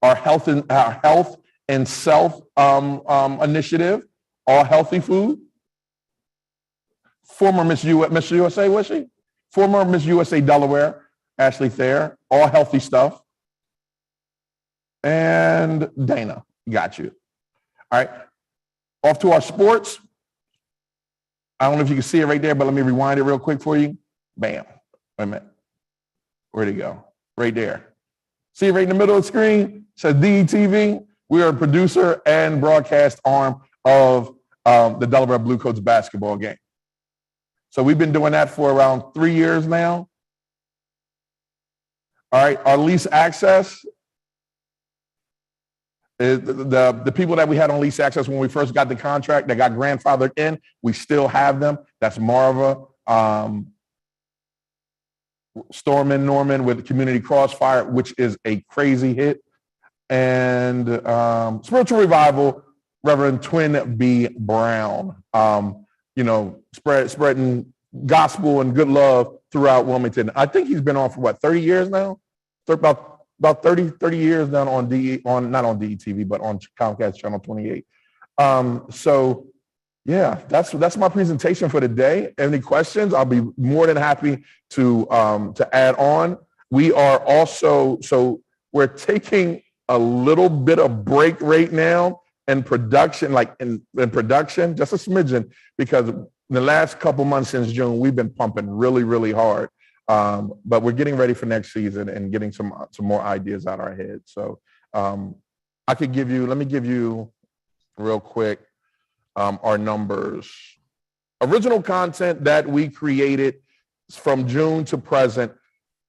our health and self initiative, all healthy food. Former Miss USA, was she? Former Miss USA Delaware, Ashley Thayer, all healthy stuff. And Dana, got you. All right, off to our sports. I don't know if you can see it right there, but let me rewind it real quick for you. Bam. Wait a minute. Where'd it go? Right there. See it right in the middle of the screen? It says DETV. We are a producer and broadcast arm of the Delaware Blue Coats basketball game. So we've been doing that for around 3 years now. All right, our lease access. The people that we had on lease access when we first got the contract that got grandfathered in, we still have them. That's Marva, Storm and Norman with Community Crossfire, which is a crazy hit. And Spiritual Revival, Reverend Twin B. Brown, spreading gospel and good love throughout Wilmington. I think he's been on for what, 30 years now? About 30 years now not on DETV, but on Comcast Channel 28. So yeah, that's my presentation for today. Any questions? I'll be more than happy to add on. We are also, so we're taking a little bit of break right now in production, like in production, just a smidgen, because in the last couple months since June, we've been pumping really, really hard. But we're getting ready for next season and getting some more ideas out our heads. So let me give you real quick our numbers. Original content that we created from June to present,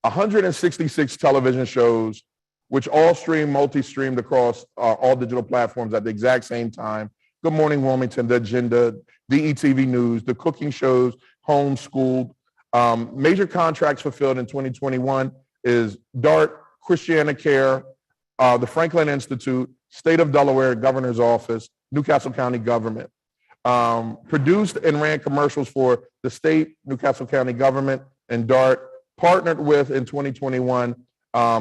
166 television shows, which all multi-streamed across all digital platforms at the exact same time. Good Morning Wilmington, The Agenda, DETV News, the cooking shows, Homeschooled. Major contracts fulfilled in 2021 is DART, Christiana Care, the Franklin Institute, State of Delaware Governor's Office, Newcastle County Government. Produced and ran commercials for the state, Newcastle County Government, and DART. Partnered with, in 2021,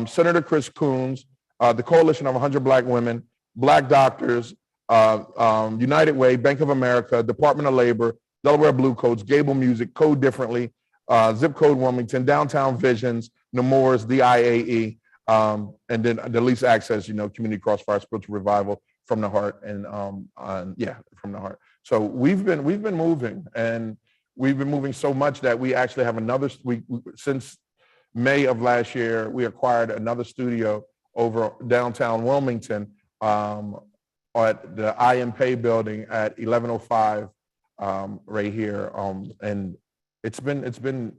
Senator Chris Coons, the Coalition of 100 Black Women, Black Doctors, United Way, Bank of America, Department of Labor, Delaware Blue Coats, Gable Music, Code Differently, Zip Code Wilmington, Downtown Visions, Nemours, the IAE, and then the lease access, Community Crossfire, Spiritual Revival, From the Heart, and From the Heart. So we've been moving, and we've been moving so much that we actually have another. Since May of last year, we acquired another studio over downtown Wilmington at the IMPay building at 1105 right here, and it's been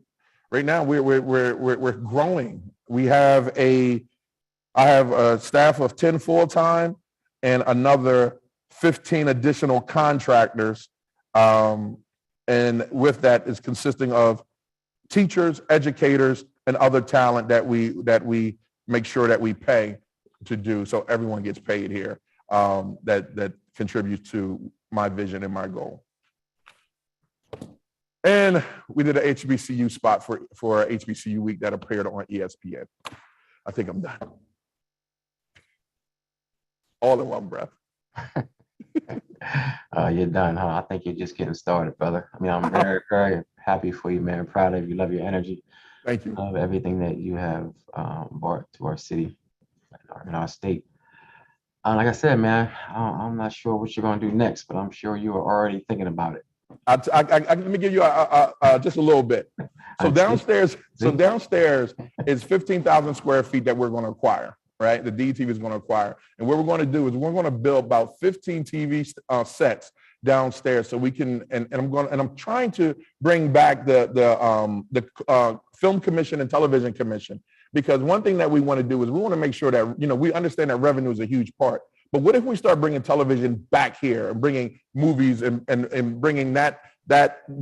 right now we're growing. I have a staff of 10 full-time and another 15 additional contractors, and with that is consisting of teachers, educators, and other talent that we make sure that we pay to do, so everyone gets paid here, that contributes to my vision and my goal. And we did an HBCU spot for HBCU week that appeared on ESPN. I think I'm done. All in one breath. You're done, huh? I think you're just getting started, brother. I mean, I'm very, very happy for you, man. Proud of you. Love your energy. Thank you. Love everything that you have brought to our city and our state. Like I said, man, I'm not sure what you're going to do next, but I'm sure you are already thinking about it. Let me give you just a little bit. So downstairs is 15,000 square feet that we're going to acquire, right? The DTV is going to acquire. And what we're going to do is we're going to build about 15 TV sets downstairs, so we can. And I'm trying to bring back the Film Commission and Television Commission, because one thing that we want to do is we want to make sure that we understand that revenue is a huge part. But what if we start bringing television back here and bringing movies and bringing that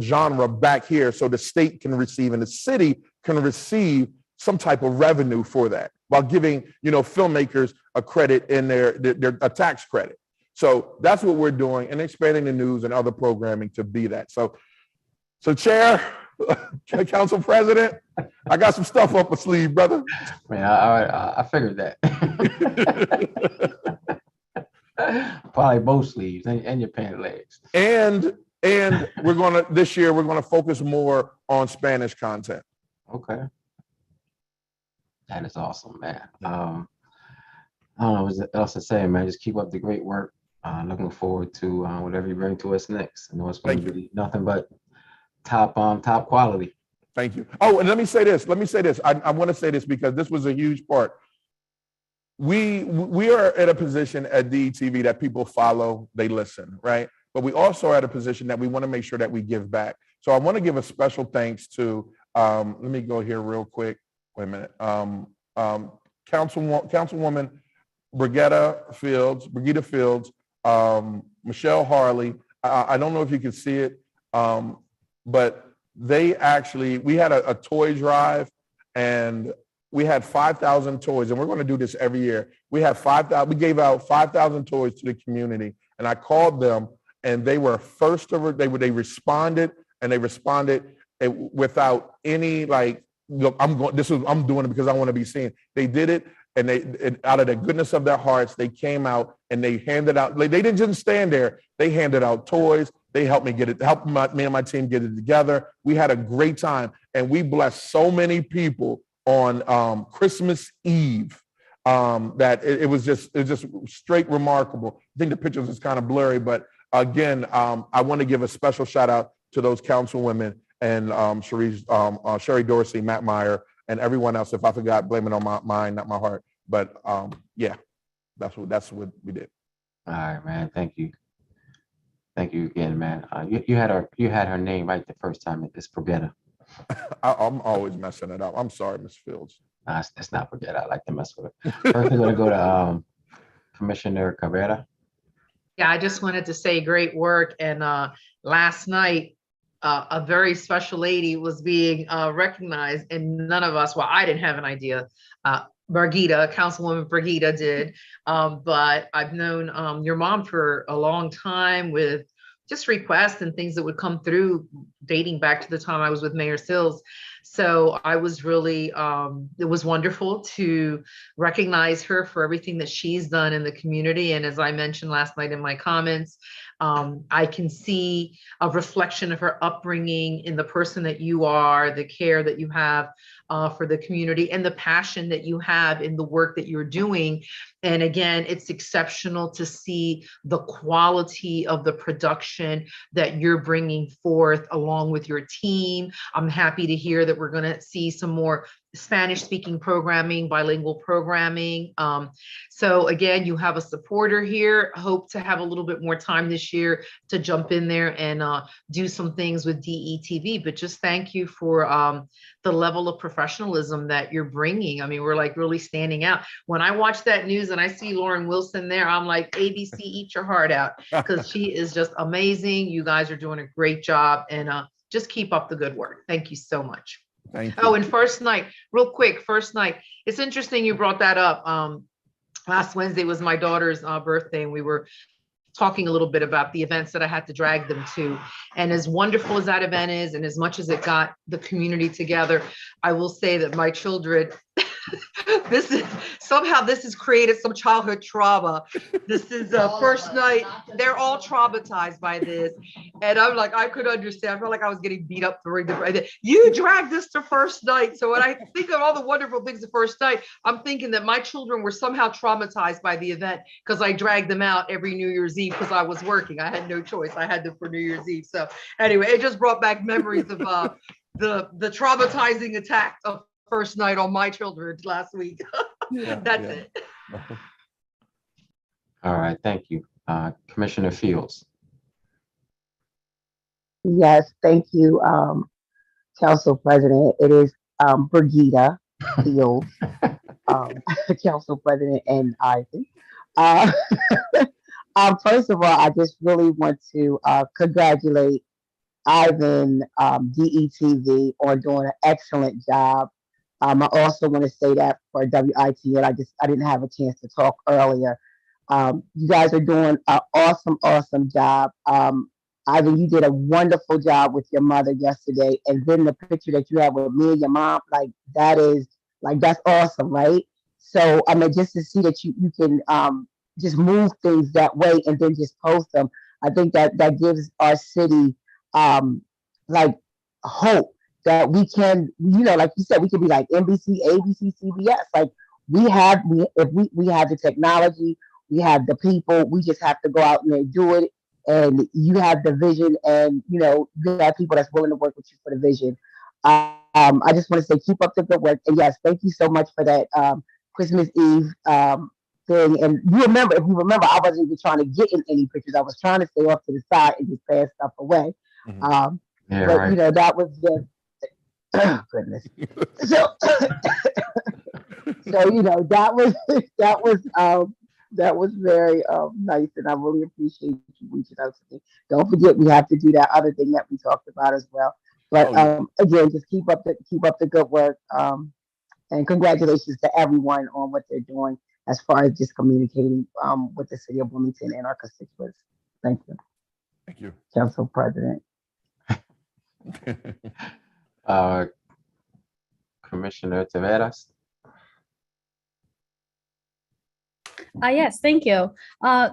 genre back here, so the state can receive and the city can receive some type of revenue for that while giving, filmmakers a credit in their a tax credit. So that's what we're doing, and expanding the news and other programming to be that. So Chair, Council President, I got some stuff up my sleeve, brother. Man, I figured that. Probably both sleeves and your pant legs. And this year we're gonna focus more on Spanish content. Okay. That is awesome, man. I don't know what else to say, man. Just keep up the great work. Looking forward to whatever you bring to us next. I know it's going to be nothing but top quality. Thank you. Oh, and let me say this. I want to say this because this was a huge part. We are at a position at DETV that people follow, they listen, right? But we also are at a position that we want to make sure that we give back. So I want to give a special thanks to, let me go here real quick. Wait a minute. Councilwoman Brigida Fields, Michelle Harley. I don't know if you can see it, but we had a toy drive, and we had 5,000 toys, and we're going to do this every year. We gave out 5,000 toys to the community, and I called them, and they were they responded without any I'm doing it because I want to be seen. They did it, and out of the goodness of their hearts, they came out and they handed out. They didn't just stand there. They handed out toys. They helped me me and my team get it together. We had a great time, and we blessed so many people on Christmas Eve that it was just straight remarkable. I think the pictures is kind of blurry, but again, I want to give a special shout out to those councilwomen and Sherry Dorsey, Matt Meyer, and everyone else. If I forgot, blame it on my mind, not my heart. But yeah, that's what we did. All right, man. Thank you. Thank you again, man. You had her name right the first time. It's Brigida. I'm always messing it up. I'm sorry, Ms. Fields. Nah, it's not Brigida. I like to mess with her. First, we're gonna go to Commissioner Cabrera. Yeah, I just wanted to say great work. And last night, a very special lady was being recognized, and none of us, well, I didn't have an idea. Councilwoman Brigida did, but I've known your mom for a long time with just requests and things that would come through dating back to the time I was with Mayor Sills. So I was really, it was wonderful to recognize her for everything that she's done in the community. And as I mentioned last night in my comments, I can see a reflection of her upbringing in the person that you are, the care that you have for the community, and the passion that you have in the work that you're doing. And again, it's exceptional to see the quality of the production that you're bringing forth along with your team. I'm happy to hear that we're going to see some more Spanish speaking programming, bilingual programming. So again, you have a supporter here. Hope to have a little bit more time this year to jump in there and do some things with DETV, but just thank you for the level of professionalism that you're bringing. I mean, we're like really standing out. When I watch that news and I see Lauren Wilson there, I'm like, ABC, eat your heart out, because she is just amazing. You guys are doing a great job, and just keep up the good work. Thank you so much. Thank you. Oh, and first night, real quick, first night. It's interesting you brought that up. Last Wednesday was my daughter's birthday, and we were talking a little bit about the events that I had to drag them to. And as wonderful as that event is, and as much as it got the community together, I will say that my children, this has created some childhood trauma. This is first night. They're all traumatized by this. And I'm like, I could understand. I felt like I was getting beat up during the, you dragged this to first night. So when I think of all the wonderful things the first night, I'm thinking that my children were somehow traumatized by the event because I dragged them out every New Year's Eve because I was working. I had no choice. I had them for New Year's Eve. So anyway, it just brought back memories of the traumatizing attack of first night on my children last week. That's it. All right, thank you. Commissioner Fields. Yes, thank you, Council President. It is Brigida Fields, Council President, and Ivy. First of all, I just really want to congratulate Ivan, DETV, on doing an excellent job I also want to say that for WITN, I didn't have a chance to talk earlier. You guys are doing an awesome job. Ivan, you did a wonderful job with your mother yesterday, and then the picture that you have with me and your mom, that's awesome, right? So I mean, just to see that you can just move things that way and then just post them, I think that gives our city like hope that we can, like you said, we can be like NBC, ABC, CBS. Like we have the technology, we have the people, we just have to go out and do it. And you have the vision, and you have people that's willing to work with you for the vision. I just want to say keep up the good work, and yes, thank you so much for that Christmas Eve thing. And if you remember, I wasn't even trying to get in any pictures. I was trying to stay off to the side and just pass stuff away. Yeah, but right. that was just goodness. So that was very nice, and I really appreciate you reaching out to me. Don't forget, we have to do that other thing that we talked about as well. But again, just keep up the good work, and congratulations to everyone on what they're doing as far as just communicating with the city of Wilmington and our constituents. Thank you. Thank you. Council President. Commissioner Taveras. Yes, thank you.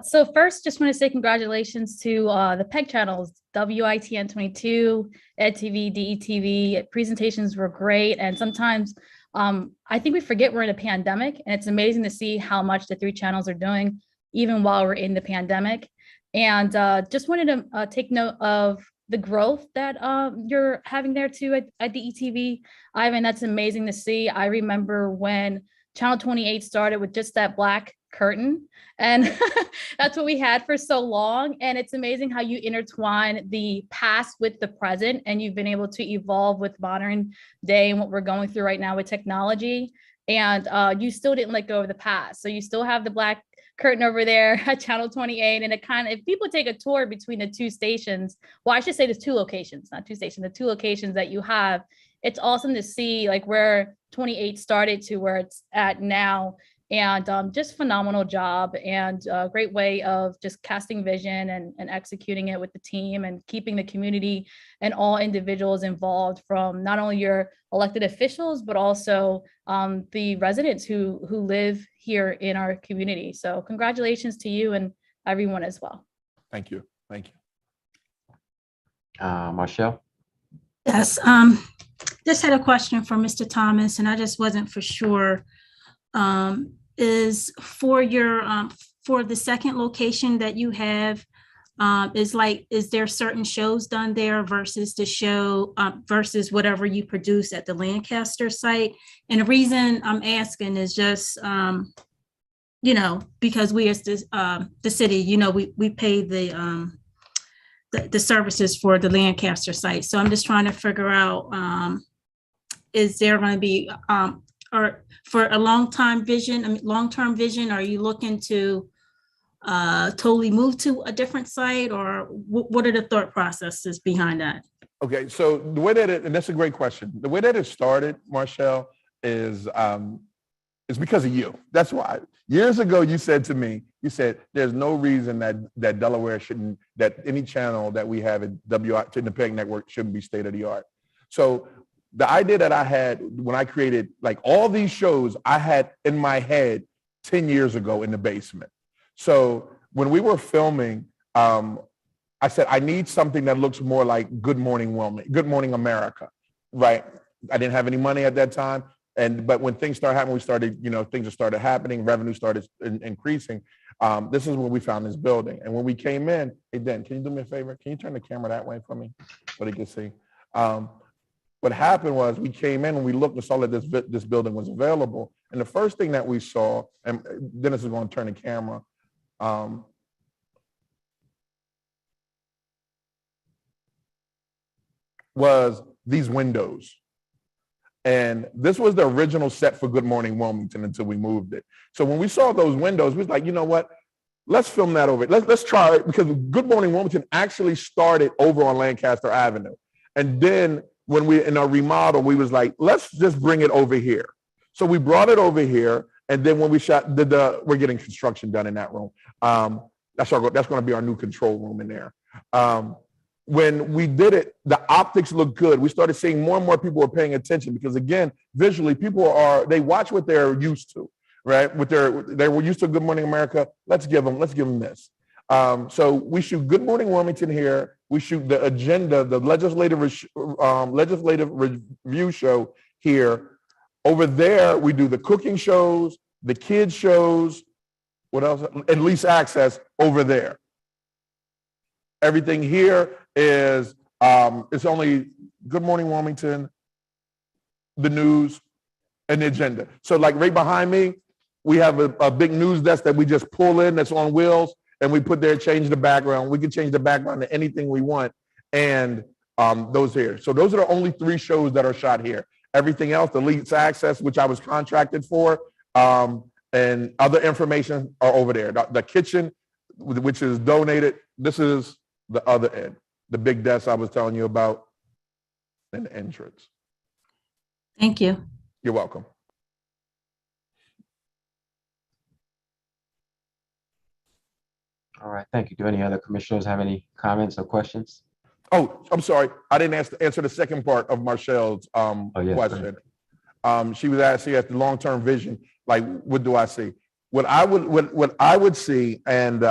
So first, just want to say congratulations to the PEG channels, WITN 22, EdTV, DETV. Presentations were great. And sometimes I think we forget we're in a pandemic, and it's amazing to see how much the 3 channels are doing, even while we're in the pandemic. And just wanted to take note of the growth that you're having there too at DETV. Ivan, that's amazing to see. I remember when Channel 28 started with just that black curtain, and that's what we had for so long. And it's amazing how you intertwine the past with the present, and you've been able to evolve with modern day and what we're going through right now with technology. And you still didn't let go of the past, so you still have the black curtain over there at Channel 28. And it kind of, if people take a tour between the 2 stations, well, I should say there's 2 locations, not 2 stations, the 2 locations that you have, it's awesome to see like where 28 started to where it's at now. And just phenomenal job, and a great way of just casting vision and executing it with the team, and keeping the community and all individuals involved, from not only your elected officials, but also the residents who live here in our community. So congratulations to you and everyone as well. Thank you. Thank you. Marshall. Yes, just had a question for Mr. Thomas, and I just wasn't for sure. Is for your for the second location that you have, is there certain shows done there versus the show versus whatever you produce at the Lancaster site? And the reason I'm asking is just because we as the city, we pay the services for the Lancaster site. So I'm just trying to figure out, is there going to be or for a long-term vision, are you looking to totally move to a different site, or what are the thought processes behind that? Okay, so the way that and that's a great question. The way that it started, Marshall, is because of you. That's why. Years ago, you said to me, there's no reason that Delaware shouldn't, that any channel that we have at the PEG network shouldn't be state of the art. So the idea that I had when I created like all these shows, I had in my head 10 years ago in the basement. So when we were filming, I said, I need something that looks more like Good Morning Wilmington, Good Morning America, right? I didn't have any money at that time. But when things started happening, we started, things started happening, revenue started increasing. This is when we found this building. And when we came in, hey, Dan, can you do me a favor? Can you turn the camera that way for me so they can see? What happened was we came in and we looked and saw that this building was available. And the first thing that we saw, and Dennis is going to turn the camera, was these windows. And this was the original set for Good Morning Wilmington until we moved it. So when we saw those windows, we was like, you know what? Let's film that over. Let's try it, because Good Morning Wilmington actually started over on Lancaster Avenue. And then when we in our remodel, we was like, let's just bring it over here. So we brought it over here, and then when we we're getting construction done in that room. That's going to be our new control room in there. When we did it, the optics looked good. We started seeing more and more people were paying attention because, again, visually, they watch what they're used to, right? They were used to Good Morning America. Let's give them this. So we shoot Good Morning Wilmington here. We shoot the agenda, the legislative review show here. Over there, we do the cooking shows, the kids shows. What else? And lease access over there. Everything here is it's only Good Morning Wilmington, the news, and the agenda. So like right behind me, we have a big news desk that we just pull in that's on wheels, and we put there, change the background. We can change the background to anything we want, and those here. So those are the only 3 shows that are shot here. Everything else, the lease access, which I was contracted for, and other information are over there. The kitchen, which is donated, this is the other end, the big desk I was telling you about, and the entrance. Thank you. You're welcome. All right, thank you. Do any other commissioners have any comments or questions? Oh, I'm sorry. I didn't answer the second part of Marcelle's question. She was asking at the long-term vision, like, what do I see? What I would see, and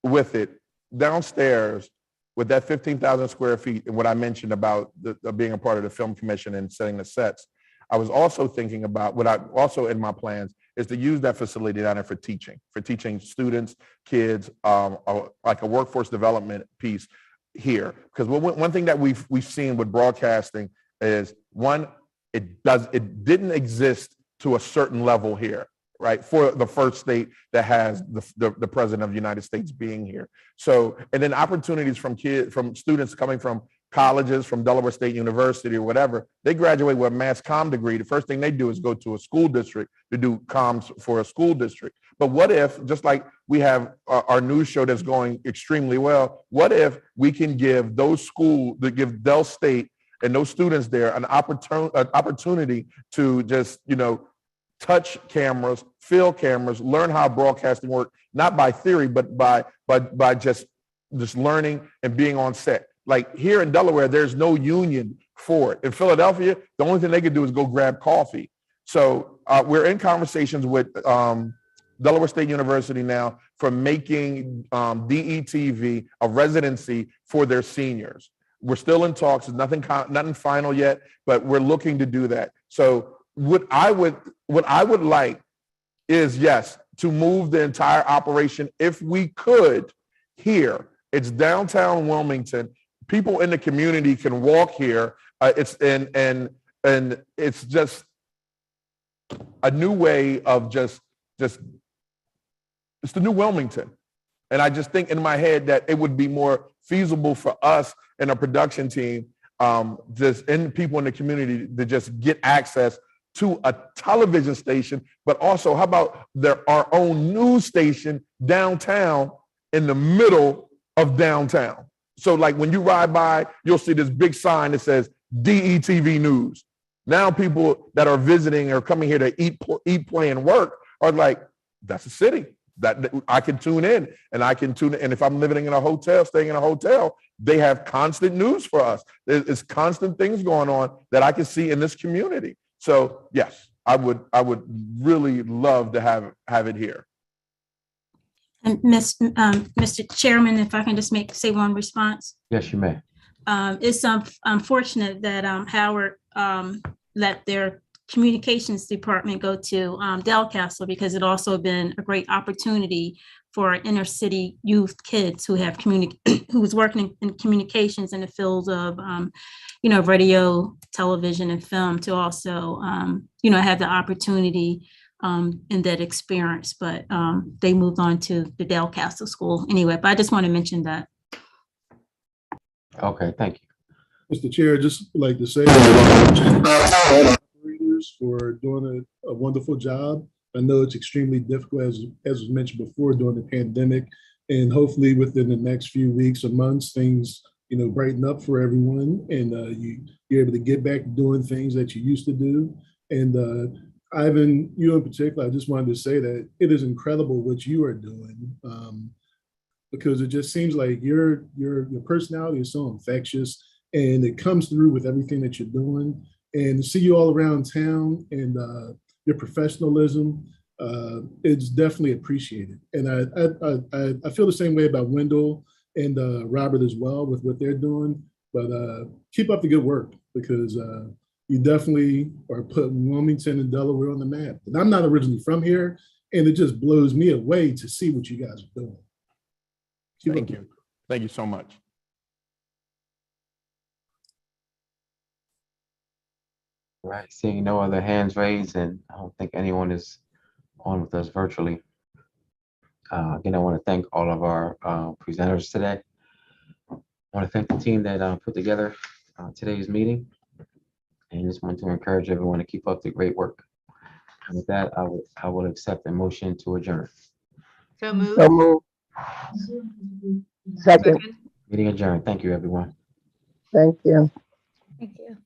with it downstairs, with that 15,000 square feet, and what I mentioned about being a part of the film commission and setting the sets, I was also thinking about also in my plans is to use that facility down there for teaching students, kids, like a workforce development piece here. Because one thing that we've seen with broadcasting is, one, it didn't exist to a certain level here, right? For the first state that has the president of the United States being here. So, and then opportunities from students coming from colleges, from Delaware State University or whatever, they graduate with a mass comm degree. The first thing they do is go to a school district to do comms for a school district. But what if, just like we have our news show that's going extremely well, what if we can give give Del State and those students there an opportunity to just, touch cameras, feel cameras, learn how broadcasting works, not by theory, but by just learning and being on set. Like here in Delaware, there's no union for it. In Philadelphia, the only thing they could do is go grab coffee. So we're in conversations with Delaware State University now for making DETV a residency for their seniors. We're still in talks. There's nothing final yet, but we're looking to do that. So what I would like is, yes, to move the entire operation, if we could, here. It's downtown Wilmington. People in the community can walk here. It's just a new way of just it's the new Wilmington. And I just think in my head that it would be more feasible for us and a production team, people in the community to just get access to a television station, but also how about our own news station downtown in the middle of downtown. So like when you ride by, you'll see this big sign that says DETV News. Now people that are visiting or coming here to eat, play, and work are like, that's a city that I can tune in, and I can tune in. And if I'm living in a hotel, staying in a hotel, they have constant news for us. There's constant things going on that I can see in this community. So yes, I would really love to have it here. And Mr. Chairman, if I can just say one response. Yes, you may. It's unfortunate that Howard let their communications department go to Delcastle, because it also been a great opportunity for inner city youth kids who have who's working in communications in the field of radio, television, and film to also have the opportunity in that experience. But they moved on to the Delcastle School anyway. But I just want to mention that. Okay, thank you. Mr. Chair, just like to say for doing a wonderful job. I know it's extremely difficult, as was mentioned before, during the pandemic, and hopefully within the next few weeks or months, things brighten up for everyone, and you're able to get back to doing things that you used to do. And Ivan, you in particular, I just wanted to say that it is incredible what you are doing, because it just seems like your personality is so infectious, and it comes through with everything that you're doing. And to see you all around town and your professionalism, it's definitely appreciated. And I feel the same way about Wendell and Robert as well with what they're doing. But keep up the good work, because you definitely are putting Wilmington and Delaware on the map. And I'm not originally from here, and it just blows me away to see what you guys are doing. Thank you. Thank you so much. All right, seeing no other hands raised, and I don't think anyone is on with us virtually. Again, I want to thank all of our presenters today. I want to thank the team that put together today's meeting, and just want to encourage everyone to keep up the great work. And with that, I will accept a motion to adjourn. So moved. So moved. Second. Meeting adjourned. Thank you, everyone. Thank you. Thank you.